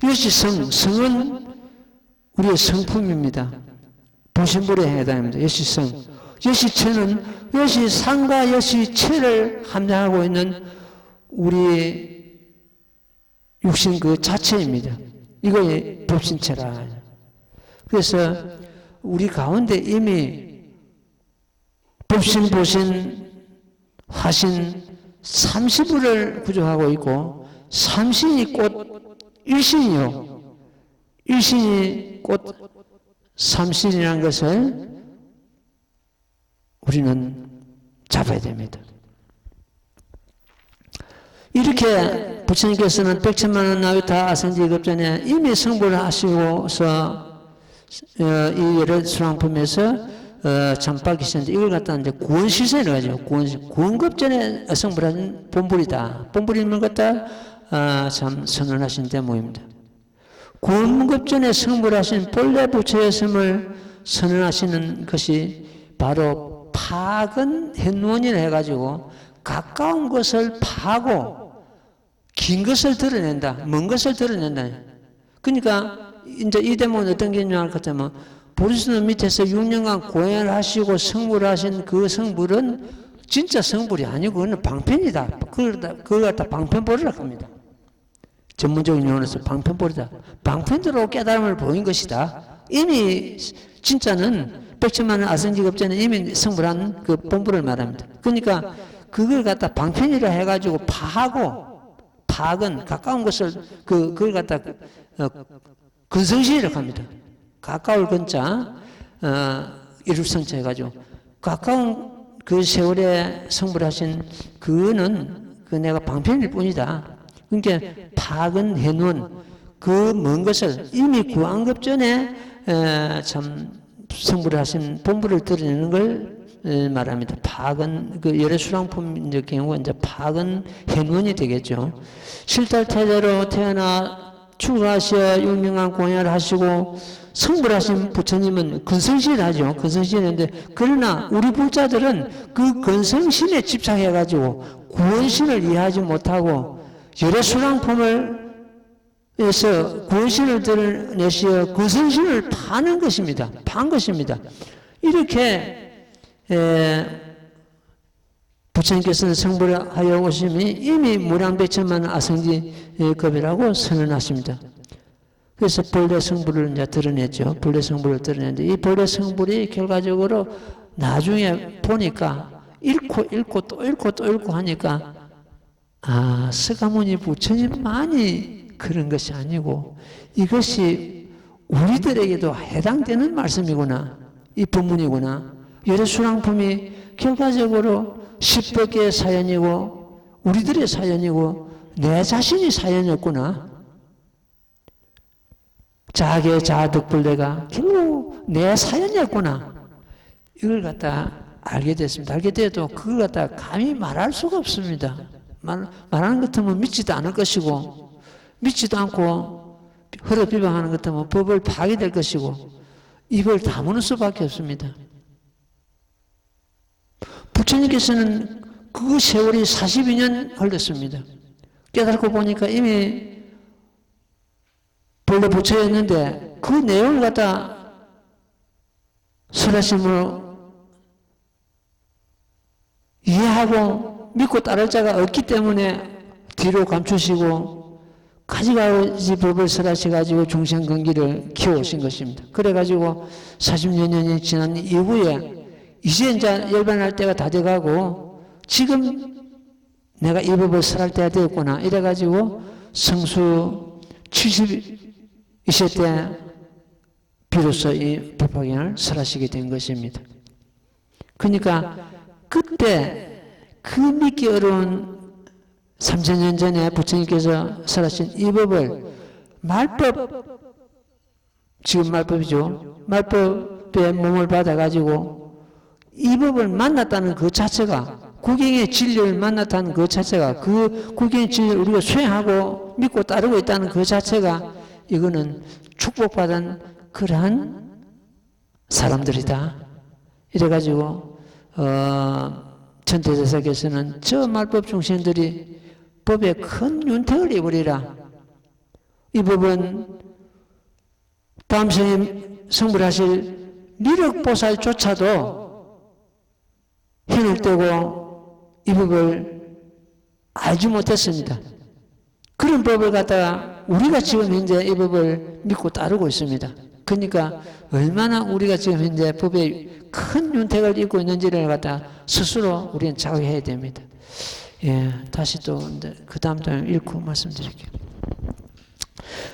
[SPEAKER 1] 여시성, 성은 우리의 성품입니다. 보신불에 해당합니다. 여시성. 여시체는 여시상과 여시체를 함양하고 있는 우리의 육신 그 자체입니다. 이거의 법신체라. 그래서 우리 가운데 이미 법신, 보신, 화신, 삼시불을 구조하고 있고, 삼신이 곧 일신이요, 일신이 곧 삼신이라는 것을 우리는 잡아야 됩니다. 이렇게 부처님께서는 백천만원 나위타 아성지 급전에 이미 성불을 하시고서 이 여러 수랑품에서 잠바 계셨는데, 이걸 갖다 이제 구원시세를 가지고 구원급전에 성불하신 본불이다. 본불임을 갖다 참 선언하신 대목입니다. 구원급전에 성불하신 본래 부처의 섬을 선언하시는 것이 바로 파근 현원이라 해가지고 가까운 것을 파고 긴 것을 드러낸다, 먼 것을 드러낸다. 그러니까 이제 이 대목은 어떤 개념을 할 것 같으면, 보리수는 밑에서 6년간 고행을 하시고 성불을 하신 그 성불은 진짜 성불이 아니고 그거는 방편이다. 그걸 갖다 방편보리라고 합니다. 전문적인 용어로서 방편보리다. 방편대로 깨달음을 보인 것이다. 이미 진짜는 백천만원 아성지급전에 이미 성불한 그 본불을 말합니다. 그러니까 그걸 갖다 방편이라 해가지고 파악은 가까운 것을 그걸 갖다 근성시라고 합니다. 가까울 근자 일루성자 해가지고 가까운 그 세월에 성불하신 그거는 그 내가 방편일 뿐이다. 그러니까 파악은 해놓은 그 먼 것을 이미 구안급 전에 참 성불하신 본불을 드러내는 걸 말합니다. 파악은 그 여러 수랑품 경우가 이제 파악은 해놓은이 되겠죠. 실달태자로 태어나 출가하셔 유명한 공연을 하시고 성불하신 부처님은 근성신을 하죠. 근성신인데, 그러나 우리 불자들은 그 근성신에 집착해가지고 구원신을 이해하지 못하고 여러 수랑품을 해서 구원신을 드러내시어 근성신을 파는 것입니다. 판 것입니다. 이렇게 부처님께서는 성불하여 오심이 이미 무량백천만 아성지급이라고 선언하십니다. 그래서 본래 성불을 이제 드러냈죠. 본래 성불을 드러냈는데, 이 본래 성불이 결과적으로 나중에 보니까 읽고 또 읽고 하니까, 서가모니 부처님만이 그런 것이 아니고 이것이 우리들에게도 해당되는 말씀이구나, 이 법문이구나. 여러 수랑품이 결과적으로 10법계의 사연이고 우리들의 사연이고 내 자신이 사연이었구나. 자계 자득불내가 결국 내 사연이었구나. 이걸 갖다 알게 됐습니다. 알게 돼도 그걸 갖다 감히 말할 수가 없습니다. 말하는 것 같으면 믿지도 않을 것이고, 믿지도 않고 허러 비방하는 것 같으면 법을 파괴될 것이고, 입을 다무는 수밖에 없습니다. 부처님께서는 그 세월이 42년 흘렀습니다. 깨닫고 보니까 이미 본래 부처였는데 그 내용을 갖다 설하심으로 이해하고 믿고 따를 자가 없기 때문에 뒤로 감추시고 가지가지 법을 설하셔가지고 중생근기를 키워오신 것입니다. 그래가지고 40여 년이 지난 이후에 이제 열반할 때가 다 돼가고 지금 내가 이 법을 설할 때가 되었구나 이래가지고 성수 70이실 때 비로소 이 법화경을 설하시게 된 것입니다. 그러니까 그때 그 믿기 어려운 3000년 전에 부처님께서 설하신 이 법을 말법, 지금 말법이죠. 말법에 몸을 받아가지고 이 법을 만났다는 그 자체가, 구경의 진리를 만났다는 그 자체가, 그 구경의 진리를 우리가 수행하고 믿고 따르고 있다는 그 자체가 이거는 축복받은 그러한 사람들이다. 이래가지고 천태제사께서는 저 말법 중생들이 법에 큰 윤택을 입으리라. 이 법은 다음 생에 성불하실 미륵보살조차도 현혹되고 이 법을 알지 못했습니다. 그런 법을 갖다가 우리가 지금 현재 이 법을 믿고 따르고 있습니다. 그러니까 얼마나 우리가 지금 현재 법에 큰 윤택을 입고 있는지를 갖다 스스로 우리는 자각해야 됩니다. 예, 다시 또 그 다음 또 읽고 말씀드릴게요.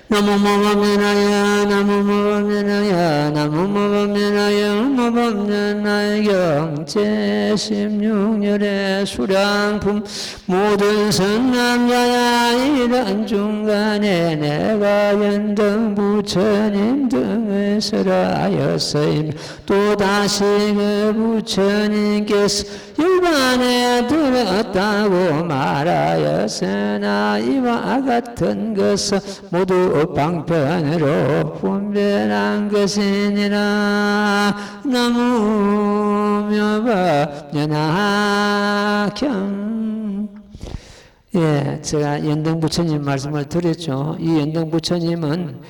[SPEAKER 1] 나무모범면하여 나무모범면하여 나무모범면하여 모범면하여 경제 16열의 수량품 모든 성남자야 이런 중간에 내가 연등 부처님 등을 설하였으며 또다시 그 부처님께서 열반에 들었다고 말하였으나 이와 같은 것은 모두 방편으로 분별한 것이니라. 나무묘법연하경. 예, 제가 연등 부처님 말씀을 드렸죠. 이 연등 부처님은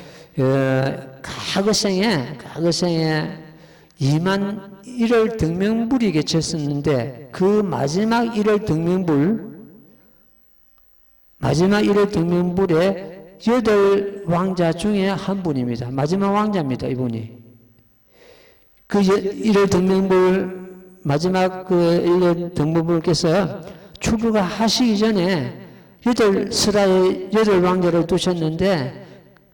[SPEAKER 1] 과거생에 2만 1월 등명불이 계셨었는데 그 마지막 1월 등명불의 8 왕자 중에 한 분입니다. 마지막 왕자입니다, 이분이. 그 1월 등명불, 마지막 그 1월 등명불께서 출루가 하시기 전에 8설하의 8 왕자를 두셨는데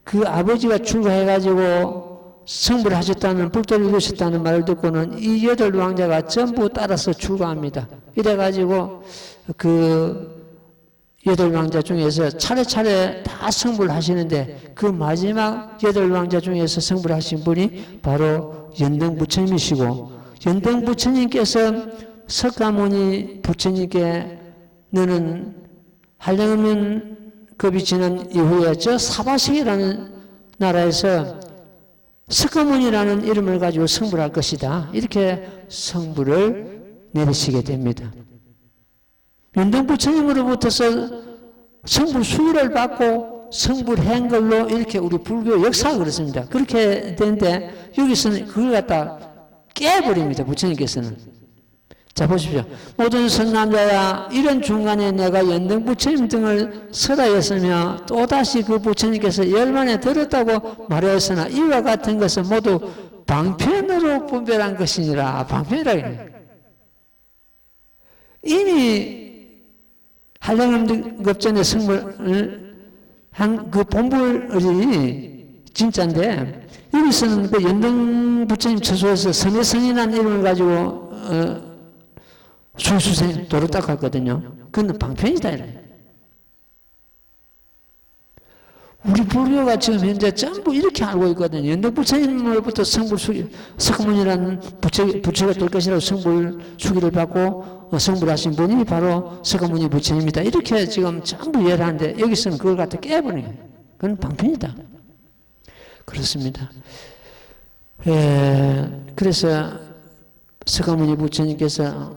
[SPEAKER 1] 그 아버지가 출가해가지고 성불을 하셨다는, 불도를 이루셨다는 말을 듣고는 이 8 왕자가 전부 따라서 출가합니다. 이래가지고 그 8 왕자 중에서 차례차례 다 성불을 하시는데 그 마지막 8 왕자 중에서 성불을 하신 분이 바로 연등 부처님이시고, 연등 부처님께서 석가모니 부처님께 너는 한량없는 급이 지난 이후에 저 사바sek이라는 나라에서 석가모니라는 이름을 가지고 성불할 것이다. 이렇게 성불을 내리시게 됩니다. 연등 부처님으로부터서 성불 수유를 받고 성불한 걸로 이렇게 우리 불교 역사가 그렇습니다. 그렇게 되는데 여기서는 그걸 갖다 깨버립니다. 부처님께서는. 자, 보십시오. 모든 선남자야 이런 중간에 내가 연등 부처님 등을 설하였으며 또다시 그 부처님께서 열반에 들었다고 말하였으나 이와 같은 것은 모두 방편으로 분별한 것이니라. 방편이라고 해요. 이미 한량음급전에 성불을 한 그 본불이 진짜인데 여기서는 그 연등 부처님 처소에서 선해성이라는 이름을 가지고 술수생 도로 닦았거든요. 그건 방편이다. 우리 불교가 지금 현재 전부 이렇게 알고 있거든요. 연등 부처님으로부터 성불 수기, 석문이라는 부처가 될 것이라고 성불 수기를 받고 성불하신 분이 바로 석가모니 부처님이다. 이렇게 지금 전부 이해를 하는데 여기서는 그걸 갖다 깨버리는 거예요. 그건 방편이다. 그렇습니다. 그래서 석가모니 부처님께서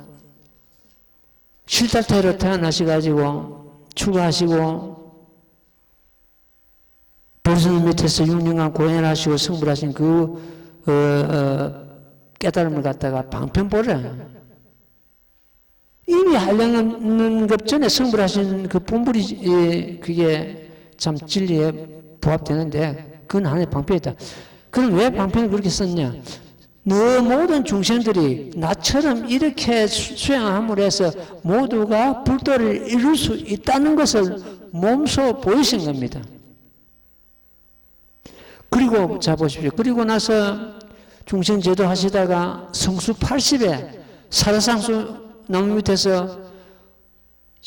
[SPEAKER 1] 실타태로 태어나셔가지고 출가하시고 보리선 밑에서 6년간 고행하시고 성불하신 그 깨달음을 갖다가 방편보라. 이미 한량급전에 성불하신 그 본불이 그게 참 진리에 부합되는데 그건 하나의 방편이다. 그럼 왜 방편을 그렇게 썼냐? 너 모든 중생들이 나처럼 이렇게 수행함으로 해서 모두가 불도를 이룰 수 있다는 것을 몸소 보이신 겁니다. 그리고 자 보십시오. 그리고 나서 중생 제도 하시다가 성수 80에 사라상수 나무 밑에서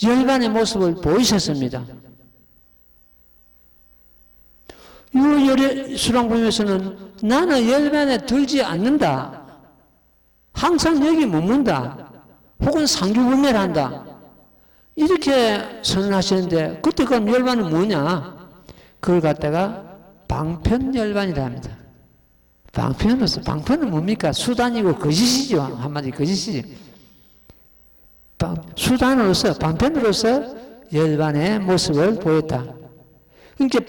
[SPEAKER 1] 열반의 모습을 보이셨습니다. 이 수랑보면서는 나는 열반에 들지 않는다. 항상 여기 머문다. 혹은 상주분멸한다. 이렇게 선언하시는데 그때 그럼 열반은 뭐냐? 그걸 갖다가 방편열반이라 합니다. 방편은 뭡니까? 수단이고 거짓이죠. 한마디 거짓이지. 수단으로서, 방편으로서 열반의 모습을 보였다. 그러니까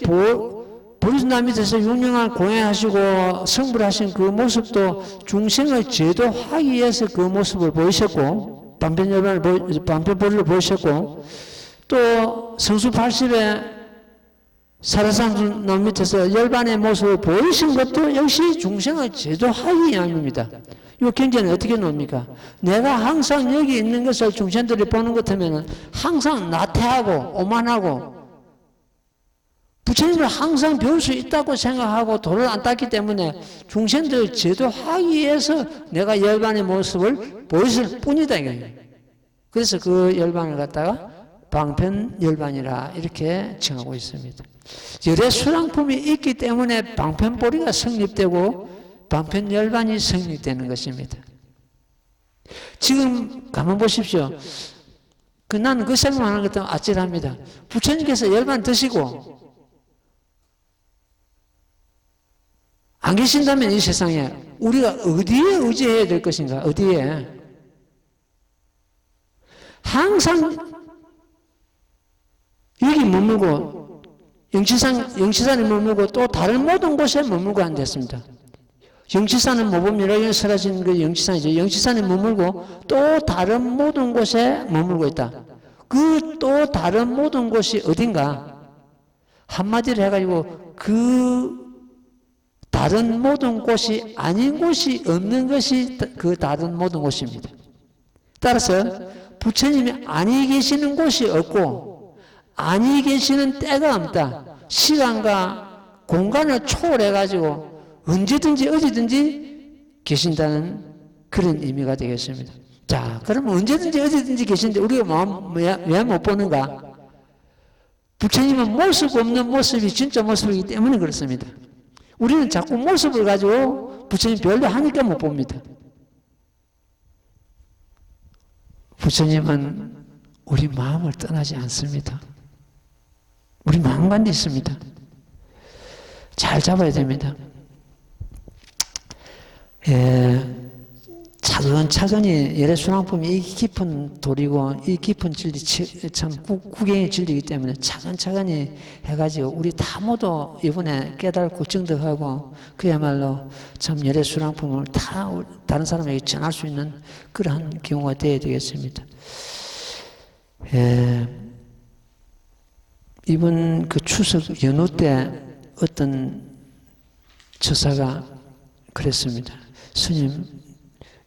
[SPEAKER 1] 보리수나 밑에서 융령을 공연하시고 성불 하신 그 모습도 중생을 제도하기 위해서 그 모습을 보이셨고, 방편보리를 보이셨고, 또 성수 80에 사라상 나무 밑에서 열반의 모습을 보이신 것도 역시 중생을 제도하기 위함입니다. 이 경제는 어떻게 놉니까? 내가 항상 여기 있는 것을 중생들이 보는 것 같으면 항상 나태하고 오만하고 부처님을 항상 배울 수 있다고 생각하고 도를 안 땄기 때문에 중생들을 제도하기 위해서 내가 열반의 모습을 보였을 뿐이다. 그래서 그 열반을 갖다가 방편열반이라 이렇게 칭하고 있습니다. 열의 수랑품이 있기 때문에 방편보리가 성립되고 방편열반이 성립되는 것입니다. 지금 가만 보십시오. 나는 그 생각하는 것도 아찔합니다. 부처님께서 열반 드시고 안 계신다면 이 세상에 우리가 어디에 의지해야 될 것인가? 어디에? 항상 여기 머물고 영치산에 머물고 또 다른 모든 곳에 머물고 앉았습니다. 영치산은 모범유라경에 사라진 그 영치산이죠. 영치산에 머물고 또 다른 모든 곳에 머물고 있다. 그 또 다른 모든 곳이 어딘가? 한마디로 해가지고 그 다른 모든 곳이 아닌 곳이 없는 것이 그 다른 모든 곳입니다. 따라서 부처님이 아니 계시는 곳이 없고 아니 계시는 때가 없다. 시간과 공간을 초월해가지고 언제든지 어디든지 계신다는 그런 의미가 되겠습니다. 자, 그러면 언제든지 어디든지 계신데 우리가 왜 못 보는가? 부처님은 모습 없는 모습이 진짜 모습이기 때문에 그렇습니다. 우리는 자꾸 모습을 가지고 부처님 별로 하니까 못 봅니다. 부처님은 우리 마음을 떠나지 않습니다. 우리 마음관에 있습니다. 잘 잡아야 됩니다. 차근차근히 열애순환품이 이 깊은 돌이고 이 깊은 진리 참 구경의 진리이기 때문에 차근차근히 해가지고 우리 다 모두 이번에 깨달고 증득하고 그야말로 참 열애순환품을 다 다른 사람에게 전할 수 있는 그러한 경우가 되어야 되겠습니다. 이번 그 추석 연휴 때 어떤 처사가 그랬습니다. 스님,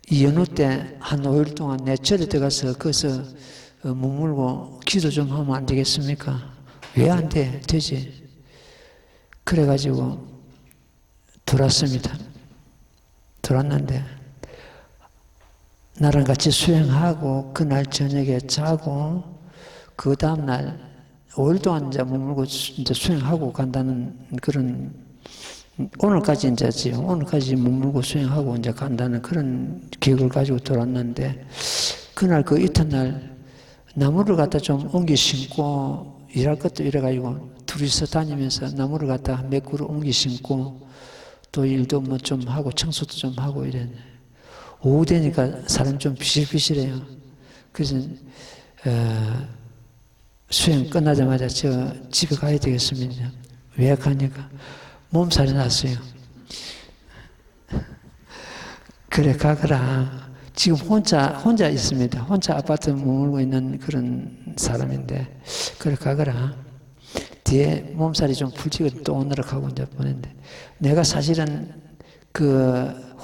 [SPEAKER 1] 이 연휴 때 한 5일 동안 내 절에 들어가서 거기서 머물고 기도 좀 하면 안 되겠습니까? 왜 안 돼? 되지. 그래가지고 들어왔습니다. 들어왔는데 나랑 같이 수행하고 그날 저녁에 자고 그 다음날 5일 동안 이제 머물고 이제 수행하고 간다는 그런 오늘까지 이제 지요. 오늘까지 머물고 수행하고 이제 간다는 그런 계획을 가지고 들어왔는데 그날 그 이튿날 나무를 갖다 좀 옮기 심고 일할 것도 이래가지고 둘이서 다니면서 나무를 갖다 몇 그루 옮기 심고 또 일도 뭐 좀 하고 청소도 좀 하고 이랬네. 오후 되니까 사람 좀 비실비실해요. 그래서 수행 끝나자마자 저 집에 가야 되겠습니다. 왜 가니까 몸살이 났어요. 그래 가거라. 지금 혼자 있습니다. 혼자 아파트에 머물고 있는 그런 사람인데 그래 가거라. 뒤에 몸살이 좀 풀지거든. 또 오느라 하고 이제 보냈는데, 내가 사실은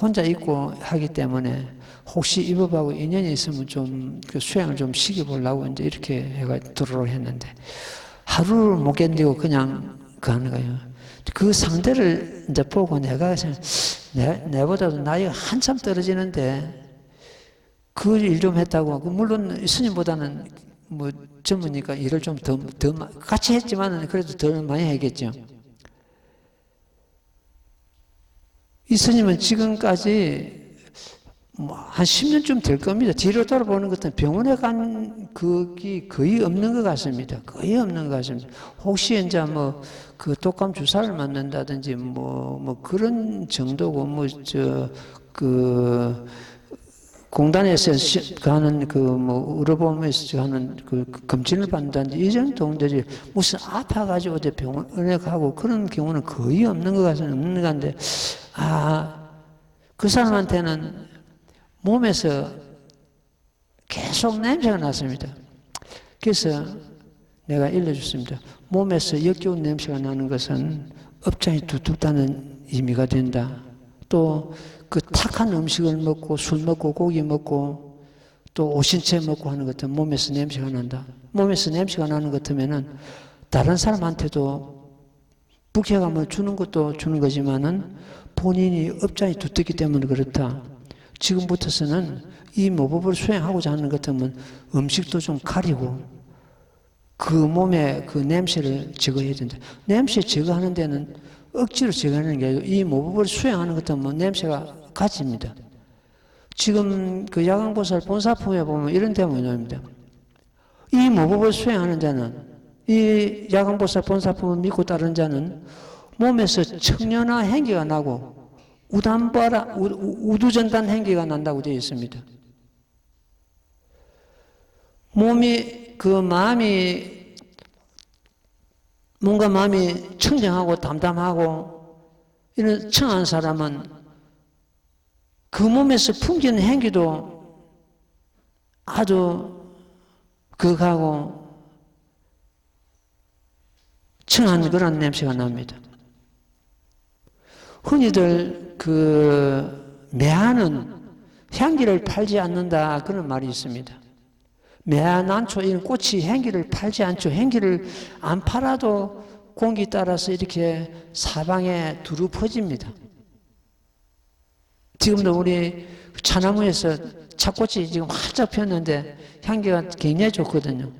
[SPEAKER 1] 혼자 있고 하기 때문에 혹시 이 법하고 인연이 있으면 좀 수행을 좀 시켜보려고 이제 이렇게 해가 들어오려고 했는데, 하루를 못 견디고 그냥 하는 거예요. 그 상대를 이제 보고 내가 내보다도 나이가 한참 떨어지는데 그 일 좀 했다고. 물론 스님보다는 뭐 젊으니까 일을 좀 더 같이 했지만은 그래도 더 많이 했겠죠. 이 스님은 지금까지 뭐 한 10년쯤 될 겁니다. 뒤로 돌아보는 것은 병원에 간 그게 거의 없는 것 같습니다. 거의 없는 것 같습니다. 혹시 이제 뭐 그 독감 주사를 맞는다든지 뭐 그런 정도고, 공단에서 하는 의료보험에서 하는 검진을 받는다든지 이 정도인데, 무슨 아파가지고 어디 병원에 가고 그런 경우는 거의 없는 것 같습니다. 없는 것 같은데, 그 사람한테는 몸에서 계속 냄새가 났습니다. 그래서 내가 일러줬습니다. 몸에서 역겨운 냄새가 나는 것은 업장이 두텁다는 의미가 된다. 또 그 탁한 음식을 먹고 술 먹고 고기 먹고 또 오신채 먹고 하는 것 같으면 몸에서 냄새가 난다. 몸에서 냄새가 나는 것 같으면은 다른 사람한테도 불쾌감을 주는 것도 주는 거지만은 본인이 업장이 두텁기 때문에 그렇다. 지금부터서는 이 모법을 수행하고자 하는 것 같으면 음식도 좀 가리고 그 몸에 그 냄새를 제거해야 된다. 냄새 제거하는 데는 억지로 제거하는 게 아니고 이 모법을 수행하는 것 같으면 냄새가 가집니다. 지금 그 야광보살 본사품에 보면 이런 대목이 나옵니다. 이 모법을 수행하는 자는, 이 야광보살 본사품을 믿고 따른 자는 몸에서 청련화 행기가 나고 우두전단 행기가 난다고 되어 있습니다. 마음이 뭔가 마음이 청정하고 담담하고 이런 청한 사람은 그 몸에서 풍기는 행기도 아주 극하고 청한 그런 냄새가 납니다. 흔히들 매화는 향기를 팔지 않는다 그런 말이 있습니다. 매화난초 이런 꽃이 향기를 팔지 않죠. 향기를 안 팔아도 공기 따라서 이렇게 사방에 두루 퍼집니다. 지금도 우리 차나무에서 차꽃이 지금 활짝 폈는데 향기가 굉장히 좋거든요.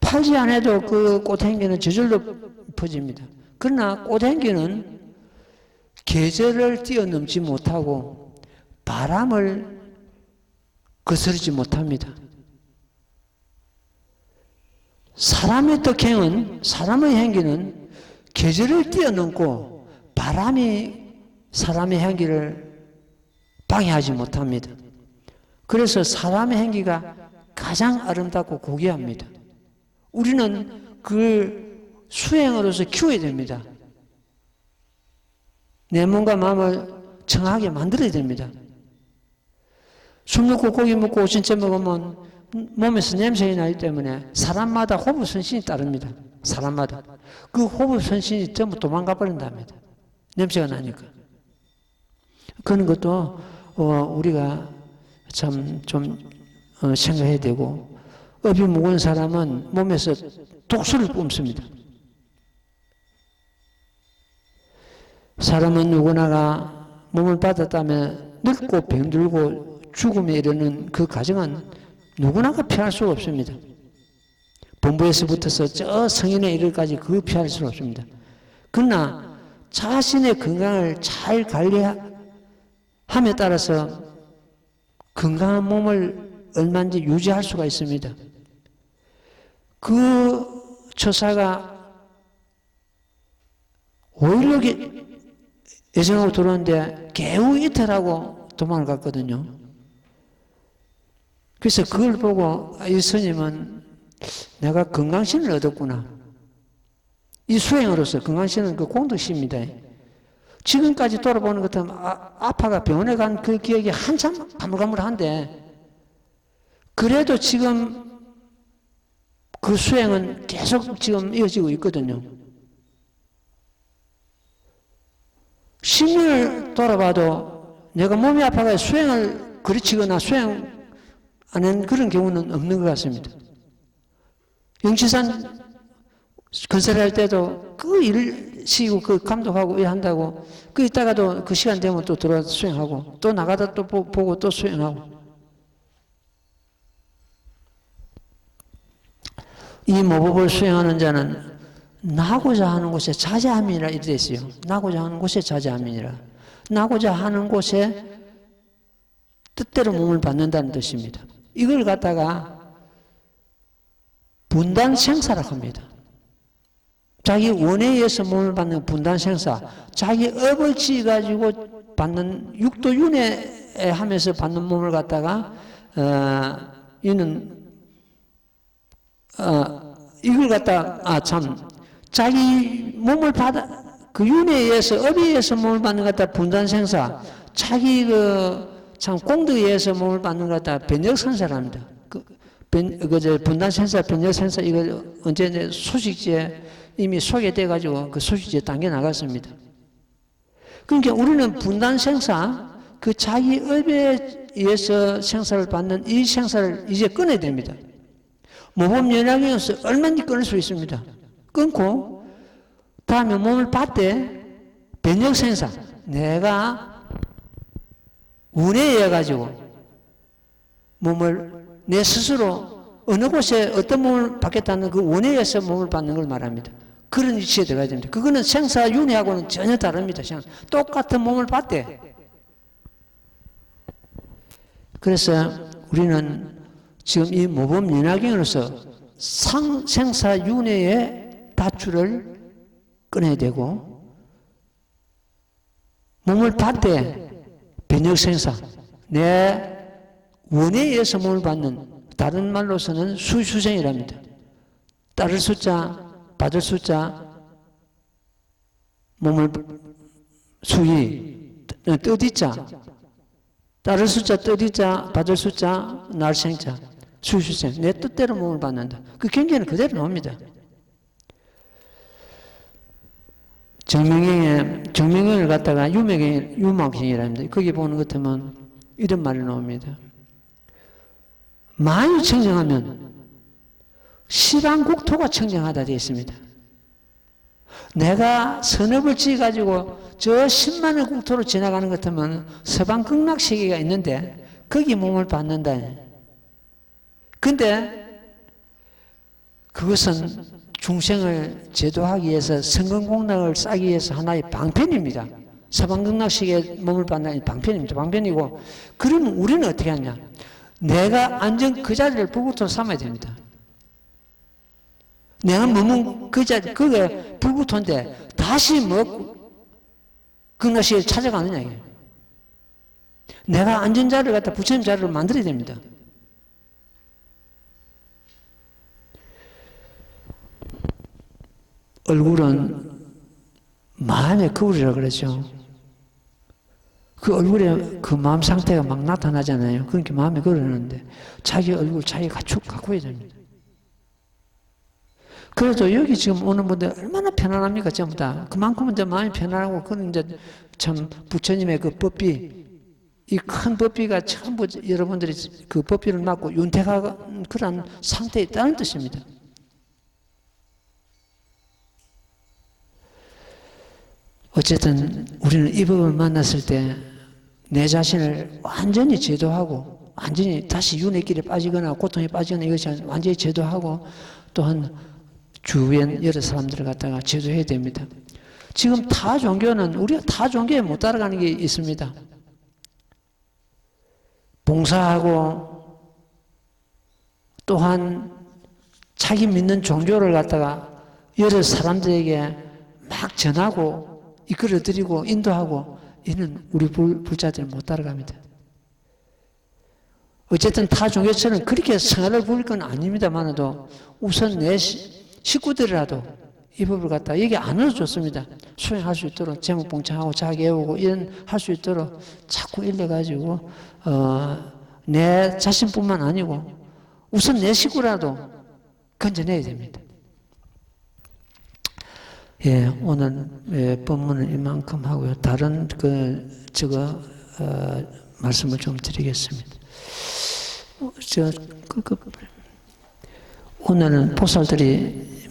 [SPEAKER 1] 팔지 않아도 그 꽃향기는 저절로 퍼집니다. 그러나 꽃향기는 계절을 뛰어넘지 못하고 바람을 거스르지 못합니다. 사람의 떡행은, 사람의 향기는 계절을 뛰어넘고 바람이 사람의 향기를 방해하지 못합니다. 그래서 사람의 향기가 가장 아름답고 고귀합니다. 우리는 그 수행으로서 키워야 됩니다. 내 몸과 마음을 정하게 만들어야 됩니다. 술 먹고 고기 먹고 오신채 먹으면 몸에서 냄새가 나기 때문에 사람마다 호흡 선신이 따릅니다. 사람마다. 그 호흡 선신이 전부 도망가 버린답니다. 냄새가 나니까. 그런 것도 우리가 참 좀 생각해야 되고, 업이 무거운 사람은 몸에서 독소를 뿜습니다. 사람은 누구나가 몸을 받았다면 늙고 병들고 죽음에 이르는 그 과정은 누구나가 피할 수가 없습니다. 본부에서부터서 저 성인에 이르기까지 그 피할 수가 없습니다. 그러나 자신의 건강을 잘 관리함에 따라서 건강한 몸을 얼마든지 유지할 수가 있습니다. 그 처사가 5일로 예정하고 들어왔는데 개우 이틀하고 도망을 갔거든요. 그래서 그걸 보고 이 스님은 내가 건강신을 얻었구나. 이 수행으로서 건강신은 그 공덕심입니다. 지금까지 돌아보는 것 같으면 아파가 병원에 간 그 기억이 한참 가물가물한데, 그래도 지금 그 수행은 계속 지금 이어지고 있거든요. 10년을 돌아봐도 내가 몸이 아파서 수행을 그르치거나 수행 안 한 그런 경우는 없는 것 같습니다. 영치산 건설할 때도 그 일을 시키고 그 감독하고 일한다고 그 있다가도 그 시간 되면 또 들어와서 수행하고 또 나가다 또 보고 또 수행하고 이 모법을 수행하는 자는 나고자 하는 곳에 자제함이라 이렇게 있어요. 나고자 하는 곳에 자제함이라. 나고자 하는 곳에 뜻대로 몸을 받는다는 뜻입니다. 이걸 갖다가 분단생사라고 합니다. 자기 원에 의해서 몸을 받는 분단생사, 자기 업을 지어가지고 받는 육도윤회 하면서 받는 몸을 갖다가 이는 이걸 갖다 자기 몸을 받아 그 윤회에 의해서 업에 의해서 몸을 받는 것 같다 분단생사, 자기 참 공덕에 의해서 몸을 받는 것 같다 변력생사랍니다. 분단생사, 변력생사 이거 언제 소식지에 이미 소개돼가지고 그 소식지에 당겨 나갔습니다. 그러니까 우리는 분단생사, 그 자기 업에 의해서 생사를 받는 이 생사를 이제 끊어야 됩니다. 모범연약에서 얼마든지 끊을 수 있습니다. 끊고 다음에 몸을 받되 변력생사, 내가 운에 의해 가지고 몸을 내 스스로 어느 곳에 어떤 몸을 받겠다는 그 원에 의해서 몸을 받는 걸 말합니다. 그런 위치에 들어가야 됩니다. 그거는 생사윤회하고는 전혀 다릅니다. 똑같은 몸을 받되. 그래서 우리는 지금 이 모범연화경으로서 생사윤회의 다투를 끊어야 되고 몸을 받되 변력생사, 내 원에 의해서 몸을 받는 다른 말로서는 수수생이랍니다. 따를 숫자, 받을 숫자, 몸을 수위, 뜻이자, 따를 숫자, 뜻이자, 받을 숫자, 날생자, 수수생, 내 뜻대로 몸을 받는다. 그 경계는 그대로 나옵니다. 정명경을 갖다가 유막경이랍니다. 거기 보는 것 같으면 이런 말이 나옵니다. 많이 청정하면 시방국토가 청정하다 되어 있습니다. 내가 선업을 지어가지고 저 10만의 국토로 지나가는 것 같으면 서방극락세계가 있는데 거기 몸을 받는다. 근데 그것은 중생을 제도하기 위해서 성근공락을 쌓기 위해서 하나의 방편입니다. 서방극락세계에 몸을 받는 방편입니다. 방편이고 그러면 우리는 어떻게 하냐? 내가 앉은 그 자리를 불국토로 삼아야 됩니다. 내가 머문 그 자리, 그게 불국토인데 다시 극락세계를 찾아가느냐 이게. 내가 앉은 자리를 갖다 부처님 자리로 만들어야 됩니다. 얼굴은 마음의 거울이라고 그러죠. 그 얼굴에 그 마음 상태가 막 나타나잖아요. 그러니까 마음에 그러는데 자기 얼굴 자기가 갖고 해야 됩니다. 그래도 여기 지금 오는 분들 얼마나 편안합니까? 전부 다. 그만큼은 이제 마음이 편안하고 그런 이제 참 부처님의 그 법비, 이 큰 법비가 전부 여러분들이 그 법비를 맞고 윤택한 그런 상태에 있다는 뜻입니다. 어쨌든 우리는 이 법을 만났을 때 내 자신을 완전히 제도하고 완전히 다시 윤회길에 빠지거나 고통에 빠지거나 이것이 완전히 제도하고 또한 주변 여러 사람들을 갖다가 제도해야 됩니다. 지금 타 종교는 우리가 타 종교에 못 따라가는 게 있습니다. 봉사하고 또한 자기 믿는 종교를 갖다가 여러 사람들에게 막 전하고 이끌어드리고 인도하고 이는 우리 불자들 못 따라갑니다. 어쨌든 타 종교처럼 그렇게 성화를 부릴 건 아닙니다만도 우선 내 식구들이라도 이 법을 갖다 여기 안으로 줬습니다. 수행할 수 있도록 제목봉창하고 자기 애우고 이런 할 수 있도록 자꾸 일러가지고 내 자신뿐만 아니고 우선 내 식구라도 건져내야 됩니다. 예, 오늘 본문은 이만큼 하고요. 다른 말씀을 좀 드리겠습니다. 오늘은 보살들이